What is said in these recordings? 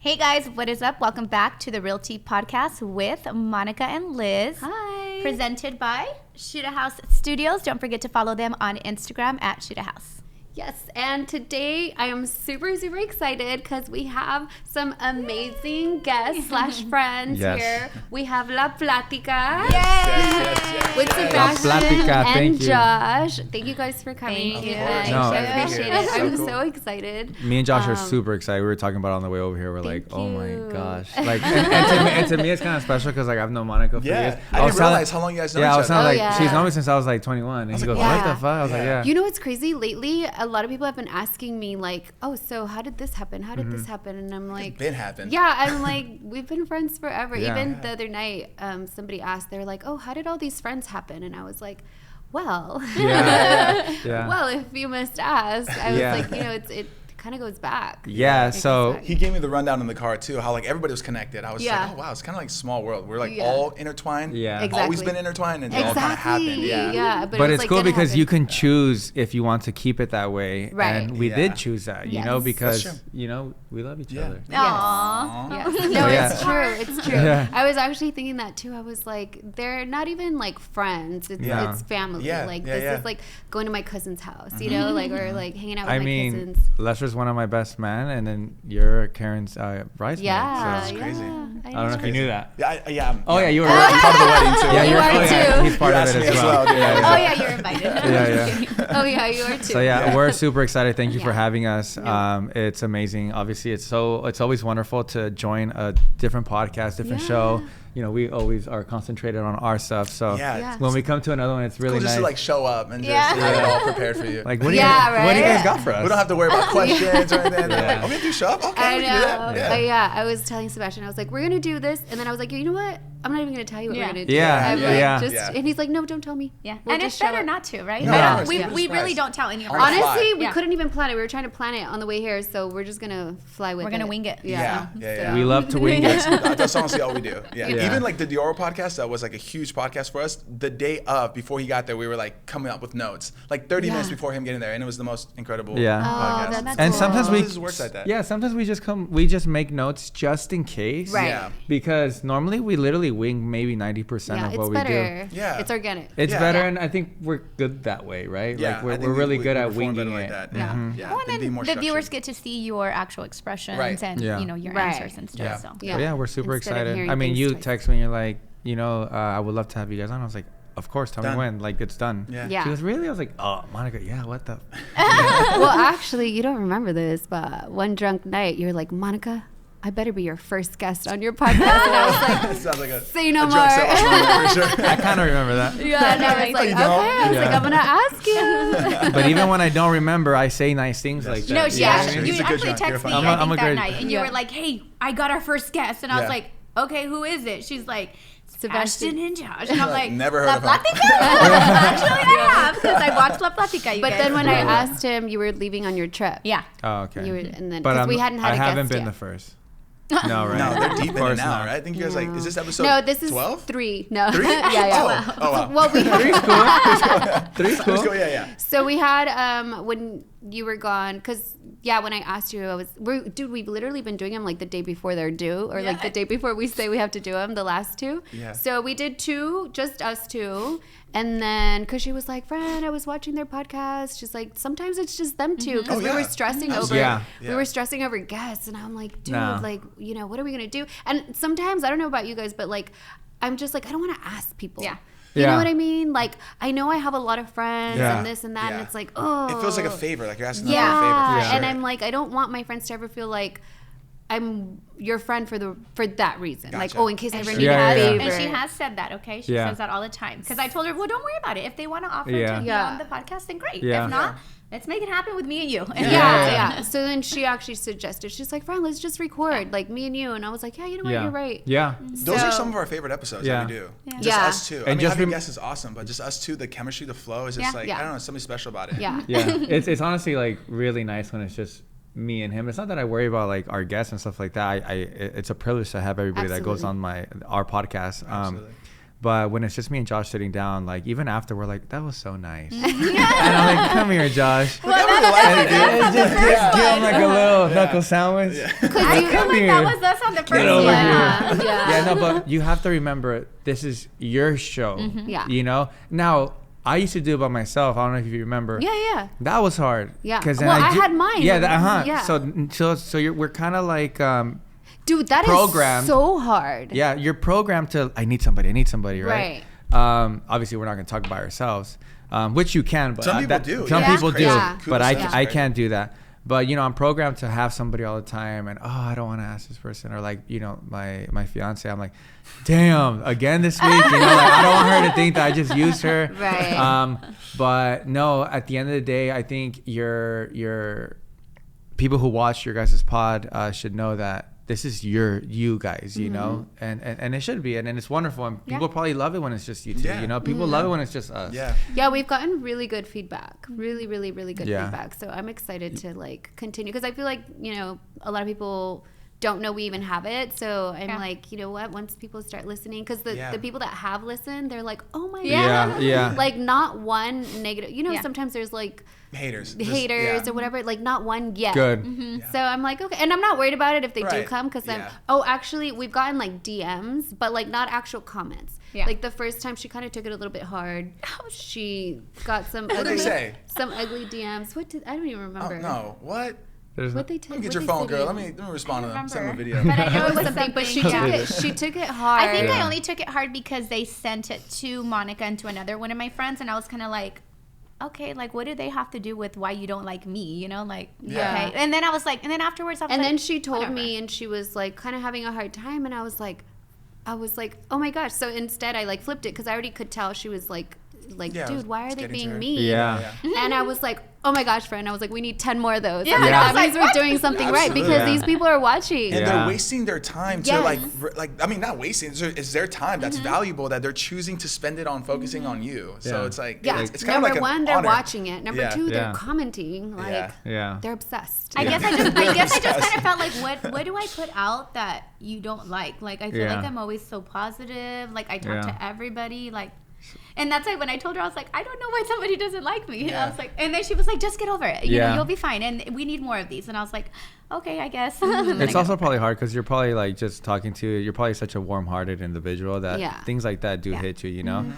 Hey guys, what is up? Welcome back to the Real Tea Podcast with Monica and Liz. Hi. Presented by Shoot a House Studios. Don't forget to follow them on Instagram at Shoot a House. Yes, and today I am super excited because we have some amazing guests / friends here. We have La Platica with Sebastian Platica, and Josh. Thank you guys for coming. Thank you. I appreciate it. I'm so excited. Me and Josh are super excited. We were talking about it on the way over here. We're like, oh my you. gosh. Like, and to me, it's kind of special because like I've known Monica for years. I didn't realize how long you guys know each other. I was telling she's known me since I was like 21. And she goes, what the fuck? I was like, yeah. You know what's crazy? Lately, a lot of people have been asking me like, oh, so how did this happen? How did this happen? And I'm like, it's been happened. Yeah, I'm like, we've been friends forever. Yeah. Even the other night, somebody asked, they're like, oh, how did all these friends happen? And I was like, well, well, if you must ask. I was like, you know, it kind of goes back. Yeah, so he gave me the rundown in the car too, how like everybody was connected. I was like, oh wow, it's kind of like small world. We're like all intertwined. Yeah, exactly. Always been intertwined, and it all kind of happened. Yeah, but it's like cool because happen. you can choose if you want to keep it that way. Right. And we did choose that, you know, because you know we love each other. Aww. Yes. No, it's true. It's true. Yeah. I was actually thinking that too. I was like, they're not even like friends. It's family. Like this is like going to my cousin's house, you know, like or like hanging out with my cousins. Lester's one of my best men, and then you're Karen's bridesmaid. Yeah, so. That's crazy. I don't know if you knew that. Yeah. Oh yeah, you were part of the wedding too. Yeah, you are too. He's part of it as well. Oh yeah, you're invited. Oh yeah, you are too. So we're super excited. Thank you for having us. It's amazing. Obviously, it's always wonderful to join a different podcast, different show. You know, we always are concentrated on our stuff. So when we come to another one, it's really cool nice. just to like show up and just get it all prepared for you. Like, what do you guys got for us? We don't have to worry about questions or anything. Like, oh, we do show up? Okay, I we know. can do that. I was telling Sebastian, I was like, we're going to do this. And then I was like, you know what? I'm not even going to tell you what we're going to do. And he's like, no, don't tell me. Yeah. We'll and it's better not to, right? No, we really don't tell any of our Honestly, we couldn't even plan it. We were trying to plan it on the way here, so we're just going to fly with it. We're going to wing it. Yeah. We love to wing it. That's honestly all we do. Yeah. Even like the Dioro podcast, that was like a huge podcast for us. The day of, before he got there, we were like coming up with notes, like 30 minutes before him getting there, and it was the most incredible podcast. Oh, that's and cool. sometimes we just works like that. Yeah, sometimes we just make notes just in case. Right. Yeah. Because normally we literally wing maybe 90% of what we do. Yeah, it's organic. It's better, and I think we're good that way, right? Yeah, like we're really good at winging like it. that. Yeah. Well, and then the viewers get to see your actual expressions and you know your answers and stuff. So We're super Instead excited. I mean, you text me and you're like, you know, I would love to have you guys on. I was like, of course, tell me when. Like, it's done. Yeah. She goes, really? I was like, oh, Monica, what the? Well, actually, you don't remember this, but one drunk night, you were like, Monica, I better be your first guest on your podcast. And I was like, say no more. I kind of remember that. Yeah, and I was like, okay. I was like, I'm going to ask you. But even when I don't remember, I say nice things like that. No, you actually texted me I'm that night, and you were like, hey, I got our first guest. And I was like, okay, who is it? She's like, Sebastian and Josh. And I'm like, never heard La of him. Platica? Actually, I have, because I watched La Platica. But then when I asked him, you were leaving on your trip. Yeah. Oh, okay. And then, because we hadn't had a guest I haven't been yet. the first. No, right? No, they're deep in it now, not. right? I think you guys like, is this episode 12? No, this is 12? 3. No. 3? Yeah. Oh, wow. Well, Three's cool. Yeah. So we had, when you were gone, because when I asked you, we've literally been doing them like the day before they're due, or like the day before we say we have to do them, the last 2. Yeah. So we did 2, just us 2. And then, because she was like, friend, I was watching their podcast. She's like, sometimes it's just them 2. Because we were stressing over, we were stressing over guests. And I'm like, dude, like, you know, what are we going to do? And sometimes, I don't know about you guys, but like, I'm just like, I don't want to ask people. Yeah. You know what I mean? Like, I know I have a lot of friends and this and that, and it's like, oh. It feels like a favor, like you're asking them for a favor. Yeah, for sure. and I'm like, I don't want my friends to ever feel like I'm your friend for that reason. Gotcha. Like, oh, in case I ever need Yeah, a favor. And she has said that, okay? She says that all the time. Because I told her, well, don't worry about it. If they want to offer to be on the podcast, then great. If not, let's make it happen with me and you. Yeah. So then she actually suggested, she's like, friend, let's just record, like me and you. And I was like, yeah, you know what, you're right. Yeah. Those are some of our favorite episodes that we do. Just us two. And I mean, having guests is awesome, but just us two, the chemistry, the flow is just like, I don't know, something special about it. Yeah. It's honestly like really nice when it's just me and him. It's not that I worry about like our guests and stuff like that. It's a privilege to have everybody that goes on our podcast. But when it's just me and Josh sitting down, like even after, we're like, that was so nice. And I'm like, come here, Josh. Well, that just give him like a little knuckle sandwich. I feel like that was us on the first one. Yeah, no, but you have to remember, this is your show. Yeah. You know? Now, I used to do it by myself. I don't know if you remember. Yeah. That was hard. Yeah. Well, I had mine. Yeah. Yeah. So we're kind of like dude, that is so hard. Yeah, you're programmed to I need somebody, right? Obviously, we're not going to talk by ourselves, which you can, but some people do. Some people do, yeah. but I can't do that. But I'm programmed to have somebody all the time, and I don't want to ask this person, or like my fiance, I'm like, damn, again this week, like I don't want her to think that I just used her. Right. But no, at the end of the day, I think your people who watch your guys' pod should know that this is you guys, you know, and it should be, and it's wonderful, and people probably love it when it's just you two, people love it when it's just us. Yeah, we've gotten really good feedback, really good feedback, so I'm excited to like continue, because I feel like a lot of people don't know we even have it, so I'm like, you know what, once people start listening, because the people that have listened, they're like, oh my god, like not one negative, sometimes there's like haters or whatever, like not one yet. Good. So I'm like, okay, and I'm not worried about it if they do come, because actually we've gotten like DMs, but like not actual comments. Like the first time she kind of took it a little bit hard. She got some ugly DMs. I don't even remember. Oh, no, what? What they get your phone, girl. Let me respond to them. Send them a video. But I know it was something. But she took it hard. I think I only took it hard because they sent it to Monica and to another one of my friends, and I was kind of like, okay, like what do they have to do with why you don't like me? Okay. And then I was like, and then afterwards, then she told me, and she was like kind of having a hard time, and I was like, oh my gosh. So instead, I like flipped it, because I already could tell she was like, dude, why are they being mean? Yeah. And I was like, oh my gosh, friend. I was like, we need 10 more of those. Yeah. That means we're doing something right, because these people are watching. And they're wasting their time to like, I mean, not wasting, it's their time that's valuable that they're choosing to spend it on focusing on you. So it's like, it's kind of like Number one, they're honor. watching it. Number two, they're commenting. Like, they're obsessed. I guess I just kind of felt like, what do I put out that you don't like? Like, I feel like I'm always so positive. Like, I talk to everybody. Like, and that's like when I told her, I was like, I don't know why somebody doesn't like me. And I was like, and then she was like, just get over it. You know, you'll be fine. And we need more of these. And I was like, okay, I guess. It's also probably hard because you're probably like just talking to, you're probably such a warm-hearted individual that things like that do hit you, you know?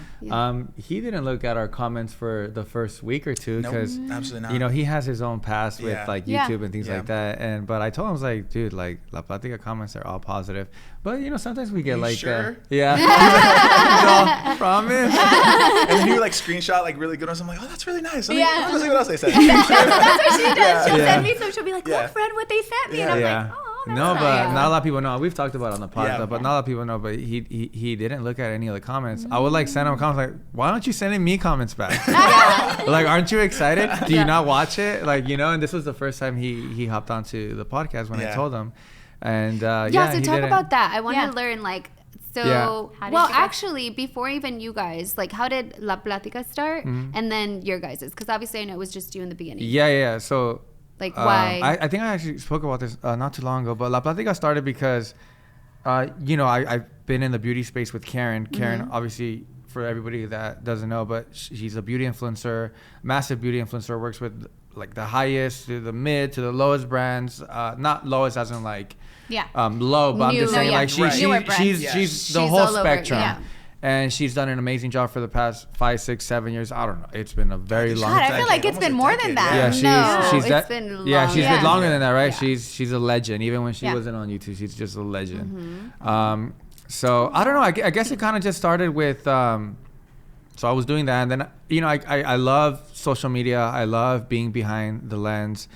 He didn't look at our comments for the first week or two because, absolutely not. He has his own past with like YouTube and things like that. But I told him, I was like, dude, like La Platica comments are all positive. But, sometimes we get like, sure? Promise. And then you like screenshot like really good ones. I'm like, oh, that's really nice. Let me see what else they said. That's what she does. She'll send me some. She'll be like, look, Fred, what they sent me. And I'm like, oh, that's no, nice. but not a lot of people know. We've talked about it on the podcast, but not a lot of people know. But he didn't look at any of the comments. I would like send him comments like, why aren't you sending me comments back? Like, aren't you excited? Do you not watch it? Like, and this was the first time he hopped onto the podcast when I told him. And so talk about that. I want to learn like, so actually before even you guys, like how did La Platica start and then your guys's? Because obviously I know it was just you in the beginning. So like why? I think I actually spoke about this not too long ago, but La Platica started because I've been in the beauty space with Karen. Karen, obviously, for everybody that doesn't know, but she's a beauty influencer, massive beauty influencer, works with like the highest to the mid to the lowest brands, not lowest as in like low, but I'm just saying like she's the whole spectrum. And she's done an amazing job for the past 5, 6, 7 years. I don't know. It's been a very long time. I feel like it's been more than that. It's been longer. She's been longer than that, right? She's a legend. Even when she wasn't on YouTube, she's just a legend. So I don't know. I guess it kind of just started with. So I was doing that, and then I love social media. I love being behind the lens.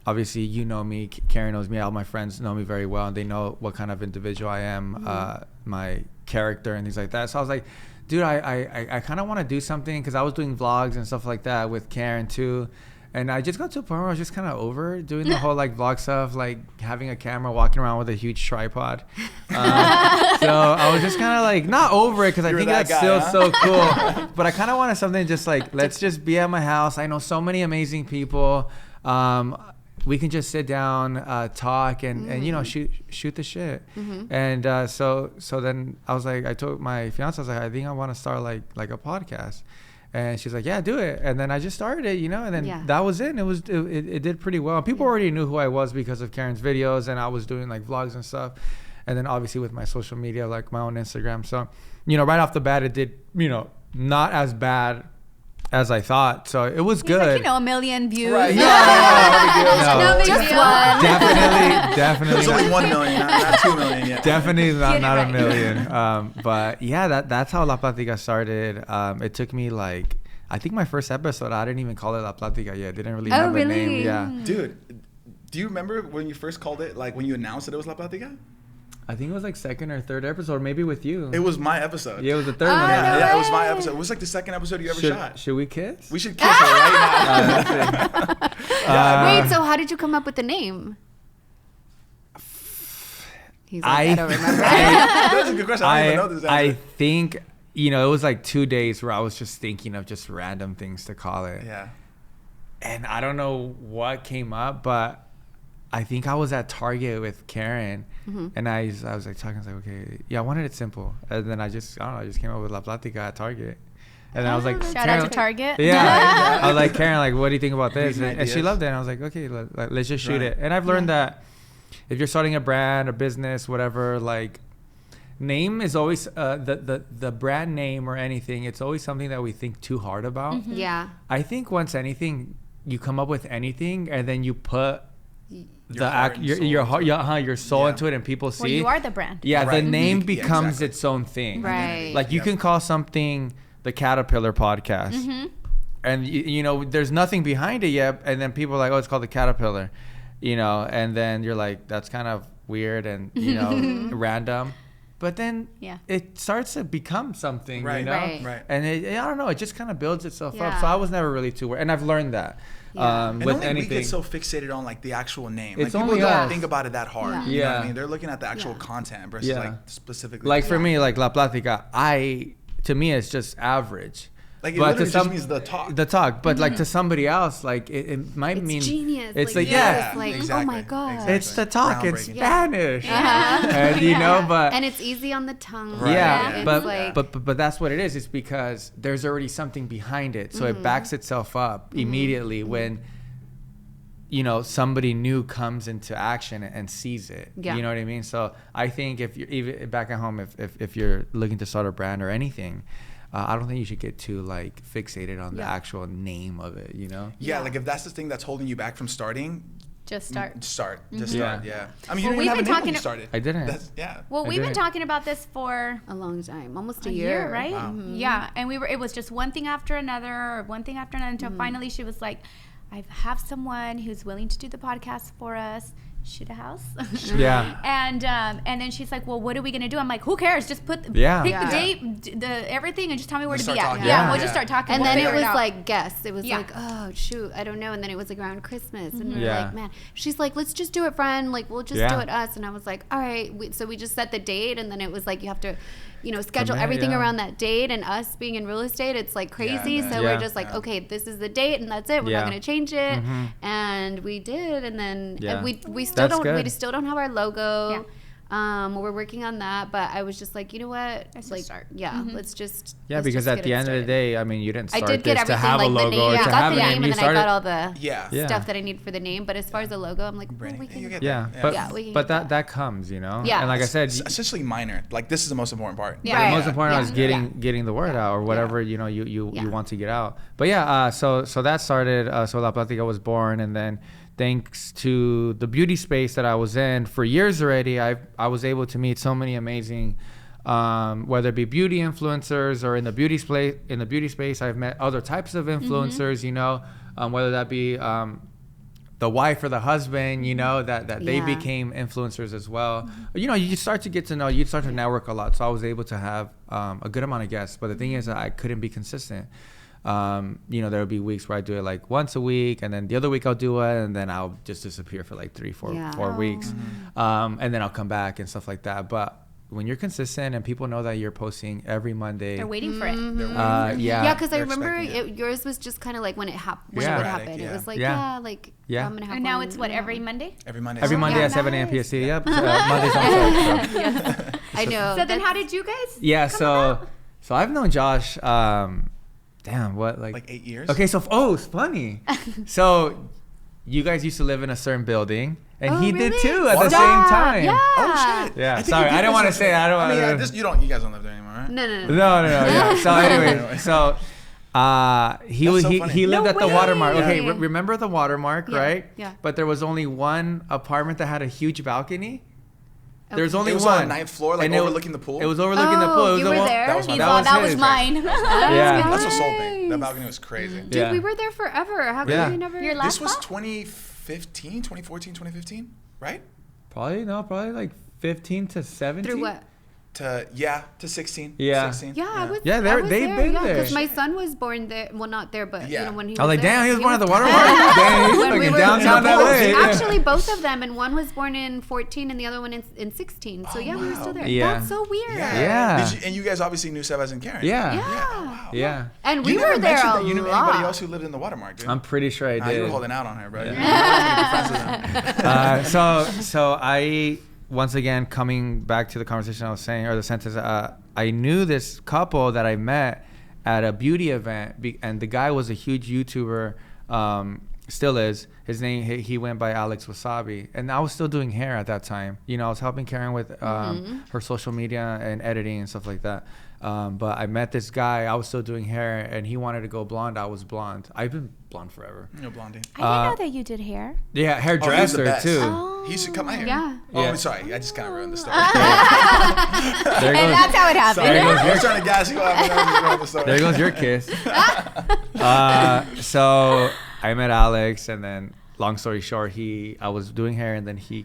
Obviously, you know me. Karen knows me. All my friends know me very well, and they know what kind of individual I am, my character, and things like that. So I was like, dude, I kind of want to do something because I was doing vlogs and stuff like that with Karen too. And I just got to a point where I was just kind of over doing the whole like vlog stuff, like having a camera, walking around with a huge tripod. So I was just kind of like not over it because I think that's still so cool. But I kind of wanted something just like, let's just be at my house. I know so many amazing people. we can just sit down, talk, and you know, shoot the shit. And so then I was like, I told my fiance, I was like, I think I want to start like a podcast. And she's like, yeah, do it. And then I just started it, you know, and then that was it. And it did pretty well. People already knew who I was because of Karen's videos, and I was doing like vlogs and stuff. And then obviously with my social media, like my own Instagram. So, you know, right off the bat, it did, you know, not as bad as I thought. So it was good. Like, you know, 1 million views. Right. No big deal. Definitely. It's only 1 million, not 2 million yet. Definitely not a million. But yeah, that's how La Platica started. It took me like, I think my first episode, I didn't even call it La Platica yet. Didn't really have a name. Yeah. Dude, do you remember when you first called it, like when you announced that it was La Platica? I think it was like second or third episode, maybe with you. It was my episode. Yeah, it was the third one. Yeah, it was my episode. It was like the second episode you ever shot. Should we kiss? We should kiss right now. Wait, so how did you come up with the name? He's like, I don't remember. That's a good question. I don't even know this answer. I think, you know, it was like 2 days where I was just thinking of just random things to call it. Yeah. And I don't know what came up, but I think I was at Target with Karen, and I was like talking. I was like, okay, yeah, I wanted it simple, and then I just came up with La Platica at Target, and then I was like, shout out to Target. Yeah, I was like, Karen, like, what do you think about this? And she loved it, and I was like, okay, let's just shoot it. And I've learned that if you're starting a brand, a business, whatever, like, name is always the brand name or anything. It's always something that we think too hard about. Yeah, I think once anything, you come up with anything, and then you put your soul into it, and people see. Well, you are the brand. Yeah, the name becomes its own thing. Right. Like you can call something the Caterpillar Podcast, and you know there's nothing behind it yet, and then people are like, oh, it's called the Caterpillar, you know, and then you're like, that's kind of weird and you know random. But then it starts to become something, you know? Right. And I don't know, it just kind of builds itself up. So I was never really too worried. And I've learned that. And with only anything. we get so fixated on like the actual name. It's like only people don't us. think about it that hard. You know what I mean? They're looking at the actual content versus like specifically. Like for me, like La Platica, to me it's just average. Like it literally just means the talk. The talk, but like to somebody else, like it might mean genius. It's like exactly. Oh my god, exactly. It's the talk in Spanish, and you know, but and it's easy on the tongue. Right. But that's what it is. It's because there's already something behind it, so it backs itself up immediately when you know somebody new comes into action and sees it. You know what I mean? So I think if you're even back at home, if you're looking to start a brand or anything. I don't think you should get too like fixated on the actual name of it, you know? Yeah, like if that's the thing that's holding you back from starting, just start. Just start. Yeah. I mean, you didn't Well, have a name when you started. I didn't. Well, we've been talking about this for a long time, almost a year, right? Wow. Yeah, and it was just one thing after another, until finally she was like, I have someone who's willing to do the podcast for us. Shoot a house. And then she's like, well, what are we gonna do? I'm like, who cares? Just pick the date, the everything, and just tell me where to be at. We'll just start talking. And then it was like guess. It was like, oh shoot, I don't know. And then it was like around Christmas, and we were like, man. She's like, let's just do it, friend. Like we'll just do it us. And I was like, all right. So we just set the date, and then it was like you have to, you know, schedule everything around that date. And us being in real estate, it's like crazy. So we're just like, okay, this is the date, and that's it. We're not gonna change it. And we did, and then we still don't have our logo. We're working on that, but I was just like, you know what? Let's start. Let's just because at the end of the day, I mean, you didn't start did get to have like a logo the name. or to I got have the a name, name. and then I got all the stuff that I need for the name. But as far as the logo, I'm like, we can. But that comes, you know. Yeah. And like I said, it's essentially minor. Like this is the most important part. Yeah. The most important is getting the word out or whatever you know you want to get out. But so that started. So La Platica was born, and then. Thanks to the beauty space that I was in for years already, I was able to meet so many amazing, whether it be beauty influencers or in the beauty space, I've met other types of influencers, you know, whether that be the wife or the husband, you know, that they became influencers as well. You know, you start to get to know, you start to network a lot. So I was able to have a good amount of guests. But the thing is, I couldn't be consistent. You know, there will be weeks where I do it like once a week, and then the other week I'll do it, and then I'll just disappear for like 4 weeks, and then I'll come back and stuff like that. But when you're consistent and people know that you're posting every Monday, they're waiting for it. Yeah, because I remember yours was just kind of like when it would happen. Yeah. It was like, I'm gonna have. And now it's what, every Monday? Every Monday. Every Monday at 7 a.m. PST. Yep. Mondays on set. Yes. I know. So then, how did you guys? Yeah. So I've known Josh. Damn, what like 8 years? Okay, so it's funny. So you guys used to live in a certain building, and he did too at the same time. Yeah. Oh shit. Yeah. Sorry, I didn't want to say. You guys don't live there anymore, right? No. No. Yeah. So anyway, he lived at the Watermark. Okay, remember the Watermark, right? Yeah. But there was only one apartment that had a huge balcony. Okay. There was only one. It was on the 9th floor, like overlooking the pool. It was overlooking the pool. It was you were there? That was mine. That was mine. Yeah. That's what sold me. That balcony was crazy. Dude, we were there forever. How come we never? Your last This was 2014, 2015, right? Probably like 15 to 17. Through what? To 16. Yeah. 16. Yeah, they've been there. Because my son was born there. Well, not there, but when he was I was like, there, damn, he was born at the Watermark. Damn, he's fucking downtown LA. Actually, both of them, and one was born in 14, and the other one in 16. So we were still there. Yeah. That's so weird. Yeah. And you guys obviously knew Sebas and Karen. Yeah. And we were there a lot. You knew anybody else who lived in the Watermark, dude? I'm pretty sure I did. You were holding out on her, bro. Yeah. So I. Once again, coming back to the conversation I was saying, or the sentence, I knew this couple that I met at a beauty event, and the guy was a huge YouTuber, still is. His name, he went by Alex Wasabi, and I was still doing hair at that time. You know, I was helping Karen with her social media and editing and stuff like that. But I met this guy. I was still doing hair, and he wanted to go blonde. I was blonde. I've been blonde forever. You're blondie. I didn't know that you did hair. Yeah, hairdresser too. Oh. He used to cut my hair. Yeah. Oh, I'm sorry. I just kind of ruined the story. And that's how it happened. I was trying to gas you up. There goes your kiss. So I met Alex, and then long story short, I was doing hair, and then he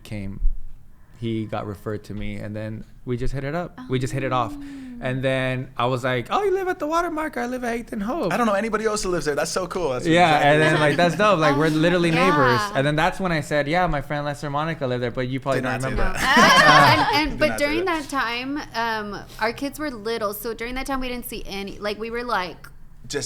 got referred to me, and then we just hit it up. We just hit it off. And then I was like, oh, you live at the Watermark? I live at 8th and Hope. I don't know anybody else who lives there. That's so cool. And then like, that's dope. Like, we're literally neighbors. And then that's when I said, yeah, my friend Lester Monica lived there, but you probably don't remember. But during that time, our kids were little. So during that time, we didn't see any, like, we were like, we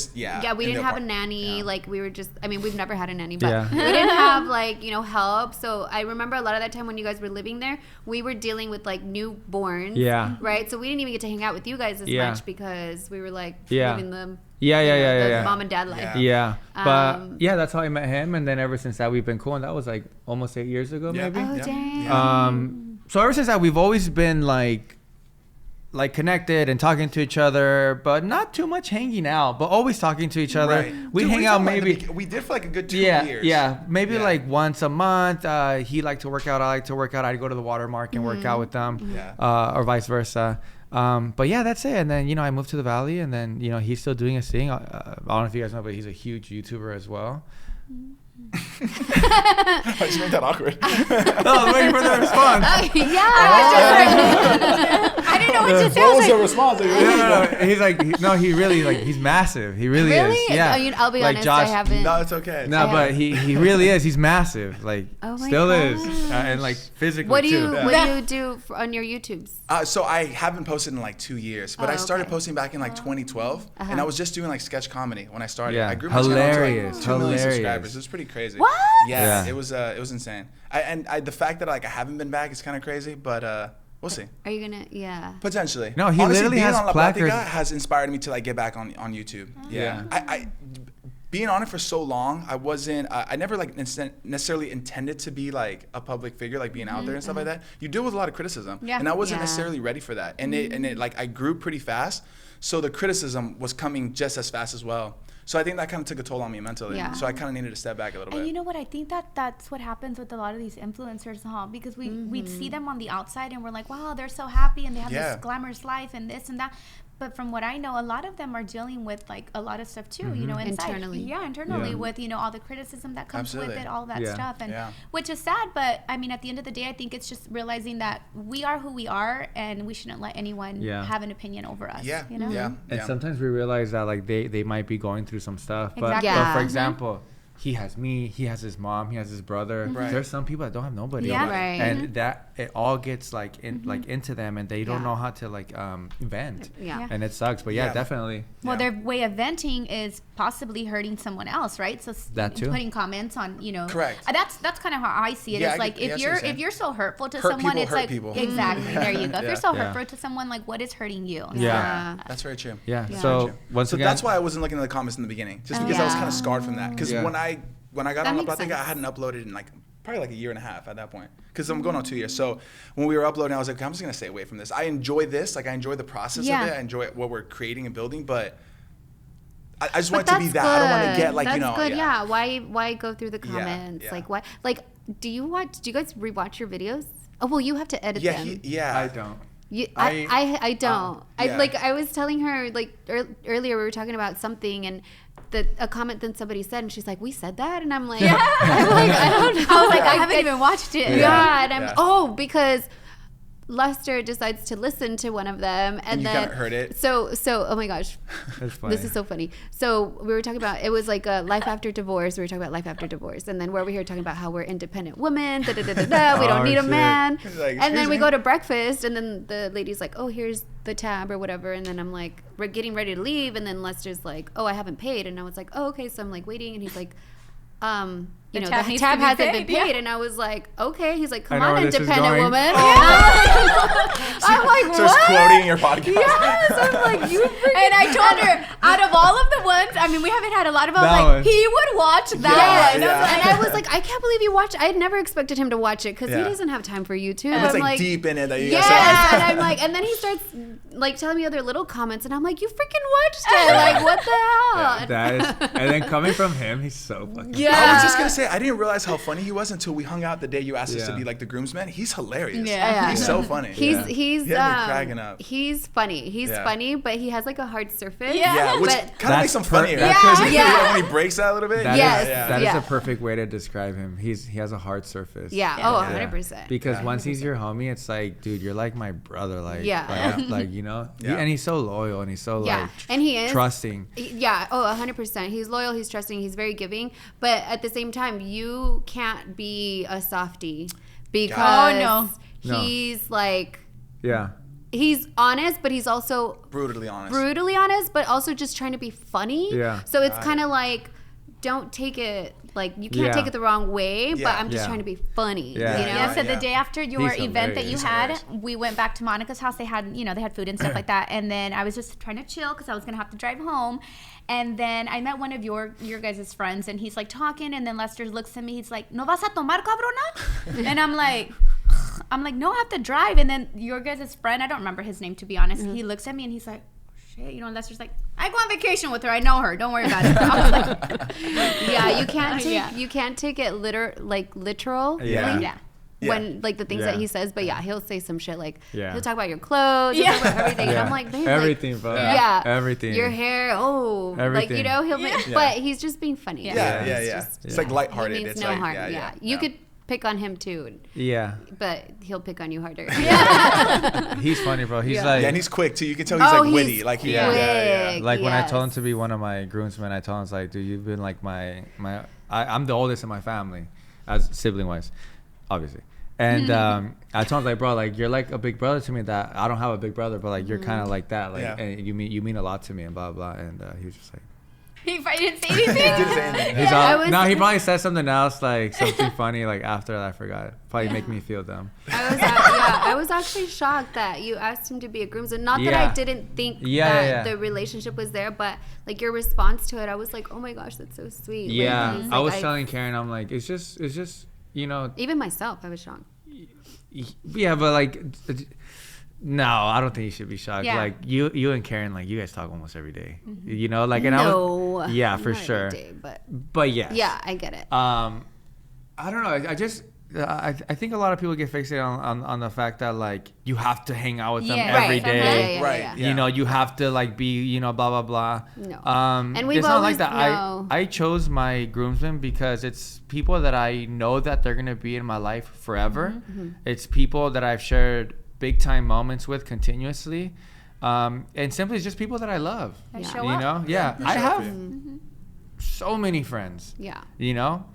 didn't have a nanny. Like, we were just, I mean, we've never had a nanny, but we didn't have like, help. So I remember a lot of that time when you guys were living there, we were dealing with like newborns. Yeah. Right. So we didn't even get to hang out with you guys as much because we were like living the mom and dad life. Yeah. But that's how I met him. And then ever since that, we've been cool. And that was like almost 8 years ago, maybe. Oh, dang. So ever since that, we've always been like connected and talking to each other, but not too much hanging out, but always talking to each other. Right. We hang out maybe. We did for like a good 2 years. Yeah. Maybe like once a month. He liked to work out. I like to work out. I'd go to the Watermark and work out with them, or vice versa. But yeah, that's it. And then, I moved to the Valley, and then, he's still doing his thing. I don't know if you guys know, but he's a huge YouTuber as well. Why did you make that awkward? No, I was waiting for the response. I didn't know what to say. What was the response? No. He's like, he really, he's massive. He really is. Yeah. I'll be honest, Josh, I haven't. No, it's okay. No, but he really is. He's massive. Like, still gosh. is. And like physically what do too. you do on your YouTubes? So I haven't posted in like 2 years, but I started posting back in like 2012, and I was just doing like sketch comedy when I started. Yeah. I grew my channel to like 2 million subscribers. It was pretty crazy. What? Yeah. It was insane. The fact that like I haven't been back is kind of crazy, but we'll see. Are you gonna? Yeah. Potentially. No, he honestly, literally being has on placards. Platica has inspired me to like get back on YouTube. Yeah. I being on it for so long, I wasn't. I never like necessarily intended to be like a public figure, like being out there and stuff like that. You deal with a lot of criticism, and I wasn't necessarily ready for that. And it like I grew pretty fast, so the criticism was coming just as fast as well. So I think that kind of took a toll on me mentally. Yeah. So I kind of needed to step back a little bit. And you know what? I think that's what happens with a lot of these influencers, huh? Because we'd see them on the outside and we're like, wow, they're so happy and they have this glamorous life and this and that. But from what I know, a lot of them are dealing with like a lot of stuff too, inside. Internally. Yeah, internally with, all the criticism that comes with it, all that stuff. And which is sad, but I mean, at the end of the day, I think it's just realizing that we are who we are and we shouldn't let anyone have an opinion over us. Yeah. You know? And sometimes we realize that like they might be going through some stuff. But, Exactly. but for example, he has me, he has his mom, he has his brother. Right. There's some people that don't have nobody. Yeah. Right. And that it all gets like into them, and they don't know how to like vent. Yeah. And it sucks. But definitely. Well, their way of venting is possibly hurting someone else, right? So that too. Putting comments on, Correct. That's kind of how I see it. It's like if you're so hurtful to someone, it's like exactly. There you go. If you're so hurtful to someone, like what is hurting you? Yeah. That's very true. Yeah. So once again, that's why I wasn't looking at the comments in the beginning, just because I was kind of scarred from that. Because when I got on the Platica, I hadn't uploaded in like probably like a year and a half at that point, because I'm going on 2 years. So when we were uploading, I was like, okay, I'm just gonna stay away from this. I enjoy this, like I enjoy the process of it. I enjoy what we're creating and building, but I just want it to be that. I don't want to get like, that's good. Yeah. Why go through the comments? Like why? Like, do you guys rewatch your videos? Oh well, you have to edit them. I don't. I don't. I was telling her like earlier we were talking about something, and a comment that somebody said, and she's like, "We said that," and I'm like, I don't know. I was like, I haven't even watched it. Yeah, and I'm because Lester decides to listen to one of them, and then you heard it. So oh my gosh, this is so funny. So we were talking about, it was like a life after divorce. We were talking about life after divorce, and then we're over here talking about how we're independent women. We don't need a man. Like, and then we go to breakfast, and then the lady's like, "Oh, here's the tab or whatever," and then I'm like, we're getting ready to leave, and then Lester's like, "Oh, I haven't paid," and I was like, "Oh, okay." So I'm like waiting, and he's like, the tab hasn't been paid. And I was like, okay. He's like, come on, independent woman. I'm like, so what? quoting your podcast. Yes. I'm like, you freaking. And I told her, out of all of the ones, I mean, we haven't had a lot of them, like, he would watch that one. And I was like, I can't believe you watch it. I had never expected him to watch it, because he doesn't have time for YouTube. And it's like deep in it that you and I'm like, and then he starts like telling me other little comments, and I'm like, you freaking watched it. Like, what the hell? That is, and then coming from him, he's so fucking funny. I was just going to say, I didn't realize how funny he was until we hung out the day you asked us to be like the groomsman. He's hilarious. He's so funny. He's cracking up. He's funny. He's funny, but he has like a hard surface. Which kind of makes him funnier. When he breaks that a little bit. That is a perfect way to describe him. He has a hard surface. 100%. Because once he's your homie, it's like, dude, you're like my brother. Like, like you know. And he's so loyal, and he's so like, and he is trusting. 100%. He's loyal. He's trusting. He's very giving. But at the same time, you can't be a softie, because he's like, he's honest, but he's also brutally honest, but also just trying to be funny. So it's kind of like, don't take it, like, you can't take it the wrong way, but I'm just trying to be funny. You know? So the day after your event that you had, we went back to Monica's house. They had food and stuff like that. And then I was just trying to chill because I was going to have to drive home. And then I met one of your guys' friends, and he's like talking, and then Lester looks at me. He's like, "No vas a tomar, cabrona?" And I'm like, no, I have to drive. And then your guys' friend, I don't remember his name, to be honest. He looks at me and he's like, shit, and Lester's like, I go on vacation with her. I know her. Don't worry about it. I was like, you can't take it literal. When like the things that he says, but he'll say some shit like he'll talk about your clothes, he'll talk about everything. And I'm like, babe, everything, bro. Everything. Your hair, everything. Like, you know, but he's just being funny. It's like lighthearted. He means it's no like, harm. You could pick on him too. But he'll pick on you harder. He's funny, bro. He's like, and he's quick too. You can tell he's like witty. Like like when I told him to be one of my groomsmen, I told him, like, dude, you've been like I'm the oldest in my family, as sibling wise, obviously. And I told him, like, bro, like, you're like a big brother to me. That I don't have a big brother, but like you're kind of like that. Like, and you mean a lot to me, and blah blah. And he was just like, he probably didn't say anything. He's no, he probably said something else, like something funny, like after that I forgot. Probably make me feel dumb. I was actually shocked that you asked him to be a groomsman. Not that I didn't think that the relationship was there, but like your response to it, I was like, oh my gosh, that's so sweet. Yeah, like, I was telling Karen, I'm like, it's just, you know. Even myself, I was shocked. Yeah, but like, no, I don't think you should be shocked. Like you and Karen, like, you guys talk almost every day. You know, like, and for sure. Every day, but yes. Yeah, I get it. I don't know. I think a lot of people get fixated on the fact that, like, you have to hang out with them every day. Right. You know, you have to, like, be, you know, blah blah blah. No. And we've always like that. I chose my groomsmen because it's people that I know that they're gonna be in my life forever. It's people that I've shared big time moments with continuously, and simply it's just people that I love. You know, I have so many friends. Yeah. You know?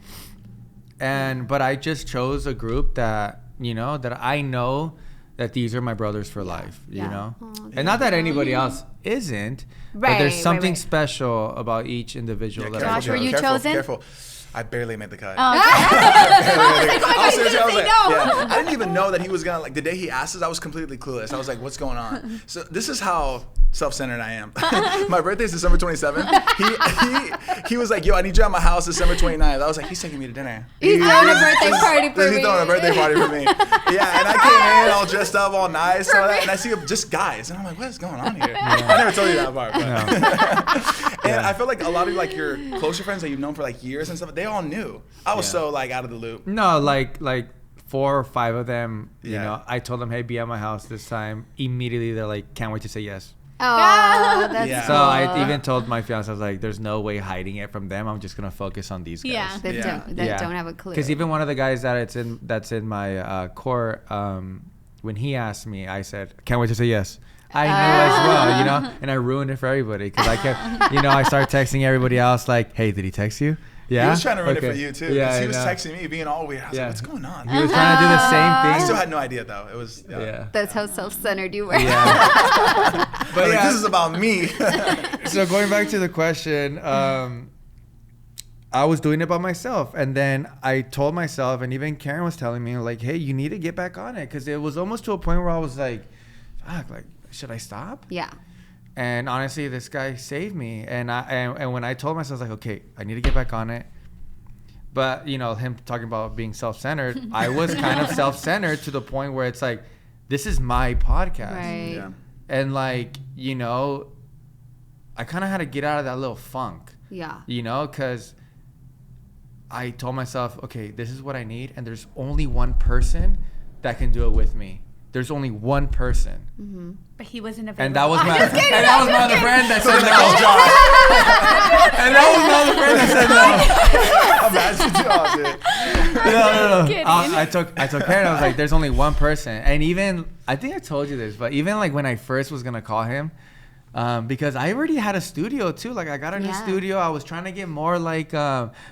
But I just chose a group that, you know, that I know that these are my brothers for life, you know? And not that anybody else isn't, but there's something special about each individual. Yeah, Josh, were you chosen? Careful. I barely made the cut. Oh, okay. I didn't even know that he was gonna, like, the day he asked us, I was completely clueless. I was like, what's going on? So this is how self-centered I am. My birthday is December 27th. He was like, yo, I need you at my house December 29th. I was like, he's taking me to dinner. He's throwing a birthday party for me. He's throwing a birthday party for me. Yeah, and I came in all dressed up, all nice, and I see just guys, and I'm like, what is going on here? I never told you that part. But. And I feel like a lot of like your closer friends that you've known for like years and stuff, they all knew. I was so like out of the loop. No, like 4 or 5 of them, you know, I told them, hey, be at my house this time. Immediately, they're like, can't wait to say yes. Oh, that's So I even told my fiance, I was like, there's no way hiding it from them. I'm just going to focus on these guys. That don't have a clue. Because even one of the guys that's in my core, when he asked me, I said, can't wait to say yes. I knew as well, you know, and I ruined it for everybody because I kept, you know, I started texting everybody else like, hey, did he text you? Yeah. He was trying to ruin it for you too. Yeah, he was texting me, being all weird. I was like, what's going on? He was trying to do the same thing. I still had no idea though. It was That's how self-centered you were. Yeah. But like, this is about me. So going back to the question, I was doing it by myself, and then I told myself, and even Karen was telling me like, hey, you need to get back on it, because it was almost to a point where I was like, fuck, like, should I stop? Yeah. And honestly, this guy saved me. And when I told myself, I was like, okay, I need to get back on it. But, you know, him talking about being self-centered, I was kind of self-centered to the point where it's like, this is my podcast. Right. Yeah. And like, you know, I kind of had to get out of that little funk. Yeah. You know, because I told myself, okay, this is what I need. And there's only one person that can do it with me. There's only one person. Mm-hmm. But he wasn't available. And that was my other friend that said no. And that was my other friend that said no. No. I took Karen. I was like, there's only one person. And even, I think I told you this, but even like when I first was going to call him, because I already had a studio too. Like I got a new studio. I was trying to get more like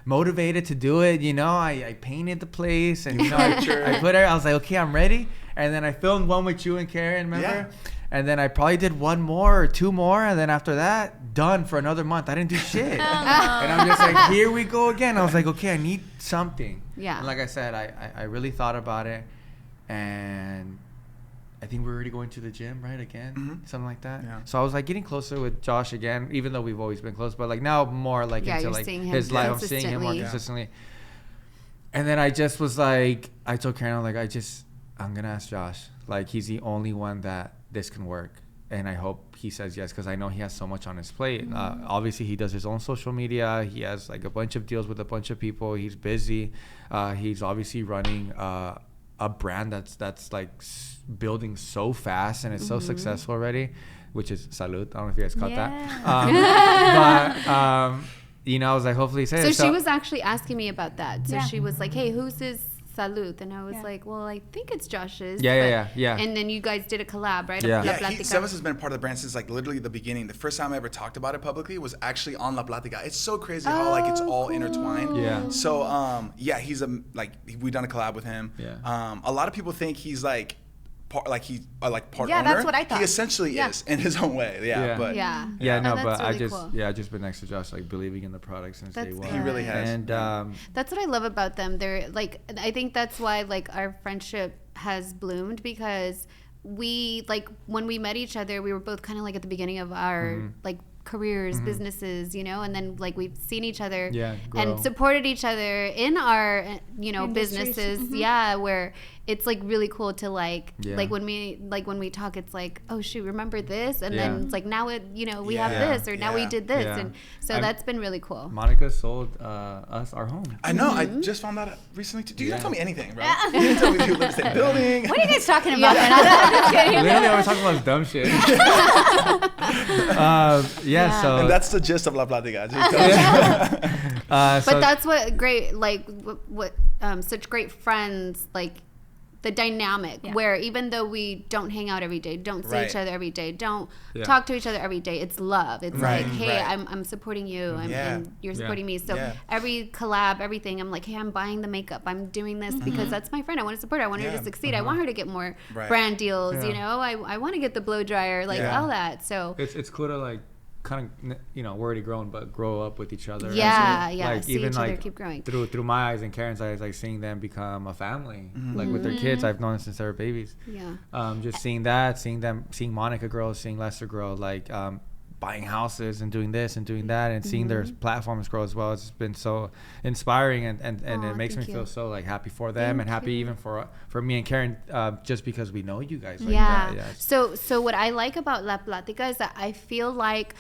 motivated to do it. You know, I painted the place, and you know, I put it. I was like, okay, I'm ready. And then I filmed one with you and Karen, remember? Yeah. And then I probably did 1 more or 2 more, and then after that, done for another month. I didn't do shit. And I'm just like, here we go again. I was like, okay, I need something. Yeah. And like I said, I really thought about it, and I think we're already going to the gym, right? Again, something like that. Yeah. So I was like getting closer with Josh again, even though we've always been close, but like now more like into like his life. I'm seeing him more consistently. And then I just was like, I told Karen, like, I'm gonna ask Josh. Like, he's the only one that this can work, and I hope he says yes, because I know he has so much on his plate. Obviously, he does his own social media. He has like a bunch of deals with a bunch of people. He's busy. He's obviously running a brand that's like building so fast, and it's so successful already, which is salud. I don't know if you guys caught that. But you know, I was like, hopefully he says it. So she was actually asking me about that. So she was like, hey, who's this salud? And I was like, well, I think it's Josh's. Yeah. And then you guys did a collab, right? Yeah. Sebas has been part of the brand since like literally the beginning. The first time I ever talked about it publicly was actually on La Platica. It's so crazy how like it's all intertwined. Yeah. So he's we've done a collab with him. Yeah. A lot of people think he's like part owner. Yeah, that's what I thought. He essentially is in his own way. Yeah. But no, but really I've just been next to Josh, like believing in the product since day one. He really has. And that's what I love about them. They're like, I think that's why like our friendship has bloomed, because we like when we met each other, we were both kind of like at the beginning of our like careers, businesses, you know, and then like we've seen each other and supported each other in our, you know, businesses. Where it's like really cool to like when we talk, it's like, oh shoot, remember this? And then it's like, now it, you know, we have this, or now we did this. And so that's been really cool. Monica sold us our home. I know. I just found that recently too. You didn't tell me anything, bro. You didn't tell me you live in the same building. What are you guys talking about, man? I'm just kidding. Literally, I was talking about dumb shit. So and that's the gist of La Platica. But that's what great, like what such great friends like the dynamic where even though we don't hang out every day, don't see each other every day, don't talk to each other every day, it's love. It's like, hey, I'm supporting you, and you're supporting me. So every collab, everything, I'm like, hey, I'm buying the makeup, I'm doing this because that's my friend. I want to support her. I want her to succeed. I want her to get more brand deals. You know, I want to get the blow dryer, like all that. So it's cool to like kind of, you know, we're already grown, but grow up with each other. Like see even each like other keep growing through my eyes and Karen's eyes, like seeing them become a family, like with their kids. I've known since they were babies. Just seeing Monica grow, seeing Lester grow, like buying houses and doing this and doing that, and seeing their platforms grow as well. It's been so inspiring, and it makes me feel so like happy for them, and happy even for me and Karen, just because we know you guys. Like So what I like about La Platica is that I feel like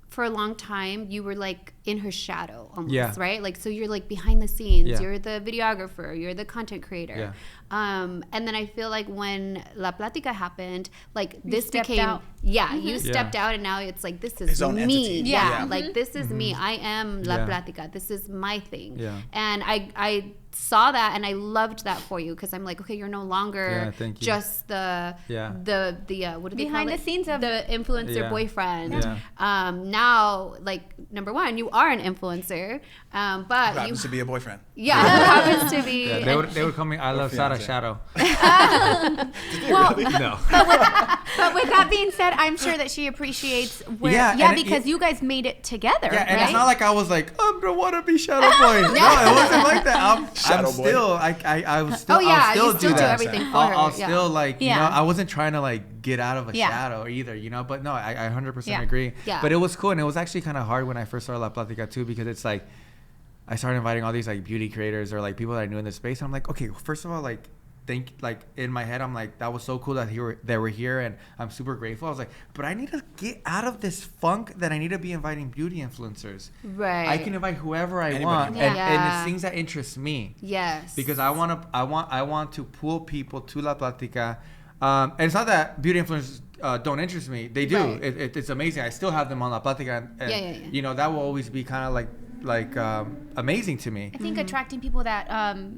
for a long time you were like in her shadow almost, right? Like, so you're like behind the scenes, you're the videographer, you're the content creator. And then I feel like when La Platica happened, like this became you stepped out, and now it's like, this is me. Like this is me. I am La Platica. This is my thing. And I saw that, and I loved that for you, because I'm like, okay, you're no longer just the what do they call it? Behind the scenes of the influencer boyfriend. Now, like, number one, you are an influencer, but who happens to be a boyfriend. Who happens to be. They would call me I Love Sarah Shadow. Well, no. But with that being said, I'm sure that she appreciates because you guys made it together. Yeah, and it's not like I was like, I don't want to be Shadow Boy. No, it wasn't like that. I will still do everything for her. I'll still like, you know, I wasn't trying to like get out of a shadow either, you know. But no, I 100% agree. But it was cool, and it was actually kind of hard when I first started La Platica too, because it's like I started inviting all these like beauty creators or like people that I knew in the space. And I'm like, okay, first of all, like, in my head, I'm like, that was so cool that they were here, and I'm super grateful. I was like, but I need to get out of this funk that I need to be inviting beauty influencers. Right. I can invite whoever I want, and it's things that interest me. Yes. Because I want to pull people to La Platica, and it's not that beauty influencers don't interest me. They do. Right. It's amazing. I still have them on La Platica, and you know, that will always be kind of like amazing to me. I think attracting people that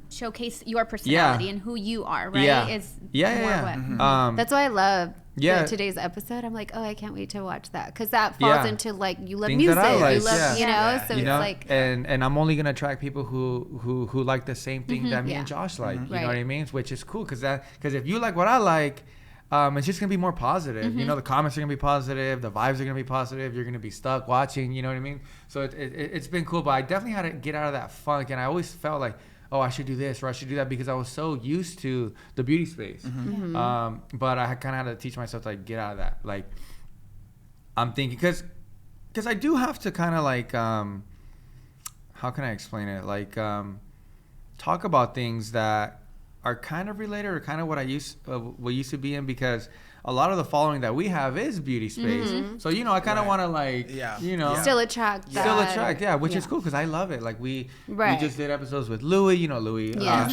showcase your personality and who you are, right? Is what. That's why I love today's episode. I'm like, oh, I can't wait to watch that, because that falls into like, you love music, you love, you know, so it's like, and I'm only gonna attract people who like the same thing that me and Josh like. You know what I mean? Which is cool, because if you like what I like, it's just gonna be more positive. You know, the comments are gonna be positive, the vibes are gonna be positive. You're gonna be stuck watching. You know what I mean? So it's been cool, but I definitely had to get out of that funk, and I always felt like, oh, I should do this or I should do that, because I was so used to the beauty space. But I kind of had to teach myself to like get out of that. Like, I'm thinking, because I do have to kind of like, how can I explain it? Like, talk about things that are kind of related, or kind of what used to be in, because a lot of the following that we have is beauty space. So, you know, I kind of want to like, you know, still attract, which is cool, because I love it. Like we just did episodes with Louis, you know,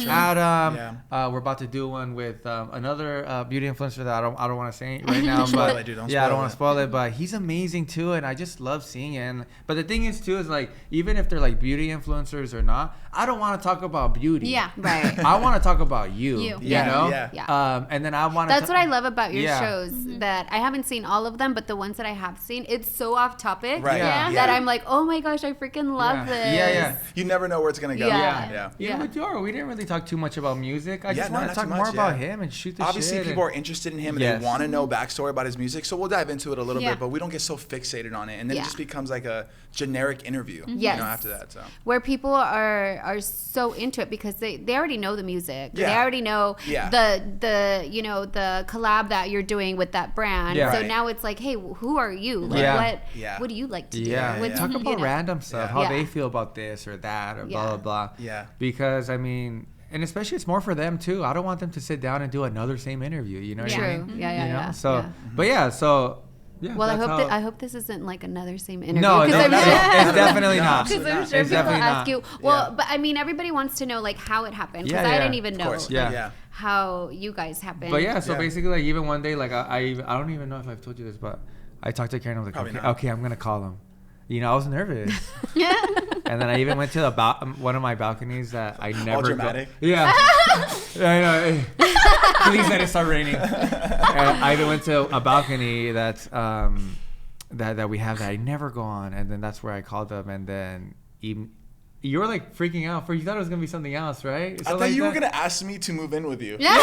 Adam. We're about to do one with another beauty influencer that I don't want to say right now, but I don't want to spoil it, but he's amazing too, and I just love seeing it. But the thing is too, is like, even if they're like beauty influencers or not, I don't want to talk about beauty. Yeah, right. I want to talk about you know? And then I want to. That's what I love about your shows, that I haven't seen all of them, but the ones that I have seen, it's so off topic that I'm like, oh my gosh, I freaking love this. You never know where it's gonna go. Even with Yoro, we didn't really talk too much about music. I just want to talk more about him and shoot the Obviously, shit. people are interested in him, and they want to know backstory about his music, so we'll dive into it a little bit, but we don't get so fixated on it, and then it just becomes like a generic interview, you know, after that. So where people are so into it, because they already know the music, they already know the you know, the collab that you're doing with that brand. So now it's like, hey, who are you? Like, what do you like to do? Talk about random stuff, how they feel about this or that or blah blah blah. Because I mean, and especially it's more for them too. I don't want them to sit down and do another same interview. You know what I mean? You know? So, but so. Yeah, well, I hope this isn't like another same interview. No, it's definitely not. Because I'm sure people ask you. Well, but I mean, everybody wants to know like how it happened, because I didn't even know how you guys happened. But so basically, like, even one day, like I don't even know if I've told you this, but I talked to Karen. I was like, okay, I'm gonna call him. You know, I was nervous. And then I even went to one of my balconies that I never. All dramatic. Yeah. I know. Please let it start raining. And I even went to a balcony that's that we have that I never go on, and then that's where I called them, and then even. You were like freaking out you thought it was gonna be something else, right? I thought you were gonna ask me to move in with you. Yeah.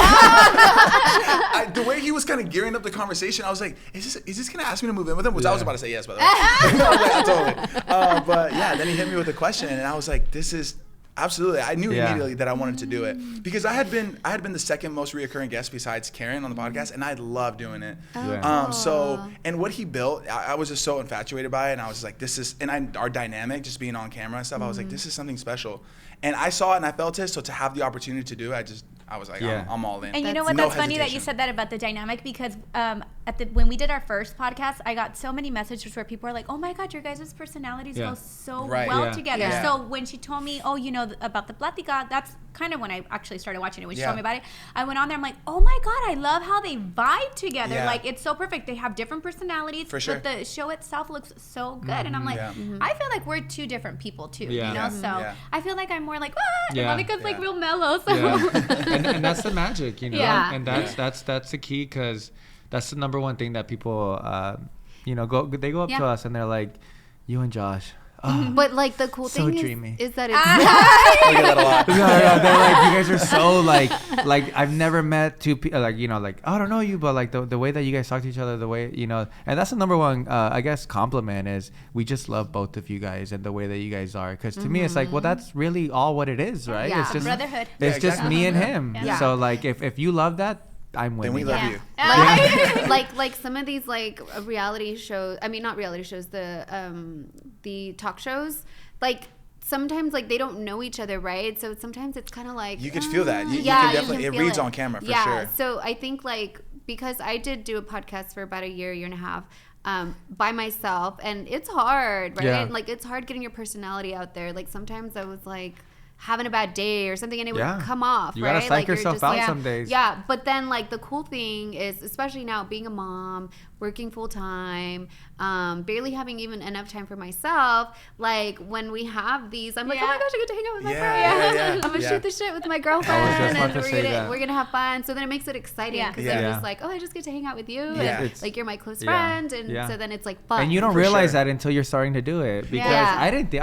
The way he was kind of gearing up the conversation, I was like, is this gonna ask me to move in with him? Which I was about to say yes, by the way. I totally. But yeah, then he hit me with a question, and I was like, this is. Absolutely. I knew immediately that I wanted to do it because I had been the second most reoccurring guest besides Karen on the podcast, and I loved doing it. And what he built, I was just so infatuated by it, and I was like, this is, and our dynamic, just being on camera and stuff, I was like, this is something special. And I saw it and I felt it, so to have the opportunity to do it, I was like, I'm all in. And you know what? That's funny that you said that about the dynamic because when we did our first podcast, I got so many messages where people were like, "Oh my God, your guys' personalities go so well together." Yeah. So when she told me, about the Platica, that's kind of when I actually started watching it. When she told me about it, I went on there. I'm like, "Oh my God, I love how they vibe together. Yeah. Like it's so perfect. They have different personalities, but the show itself looks so good." And I'm like, I feel like we're two different people too. You know, so I feel like I'm more like Monica's like real mellow. So. And that's the magic, you know. Yeah. And that's the key because that's the number one thing that people, they go up to us and they're like, you and Josh. Oh, but like the cool thing is that it's I get that a lot. They're like, you guys are so like I've never met two people like I don't know you, but like the way that you guys talk to each other, the way and that's the number one I guess compliment is we just love both of you guys and the way that you guys are because to me it's like well that's really all what it is, right? Yeah, it's just brotherhood. It's just me and him. Yeah. So like if you love that. I'm winning. Then we love you. Like some of these like reality shows. I mean, not reality shows. The talk shows. Like sometimes like they don't know each other, right? So sometimes it's kind of like you could feel that. You can definitely. It reads on camera for sure. Yeah. So I think like because I did do a podcast for about a year and a half. By myself, and it's hard, right? Yeah. Like it's hard getting your personality out there. Like sometimes I was like. Having a bad day or something and it would come off, you right? gotta psych yourself out some days. Yeah, but then like the cool thing is, especially now being a mom, working full time, barely having even enough time for myself, like when we have these, I'm like, oh my gosh, I get to hang out with my friends. I'm gonna shoot the shit with my girlfriend and we're gonna have fun. So then it makes it exciting because I'm just like, oh, I just get to hang out with you and like you're my close friend and so then it's like fun. And you don't realize that until you're starting to do it because I didn't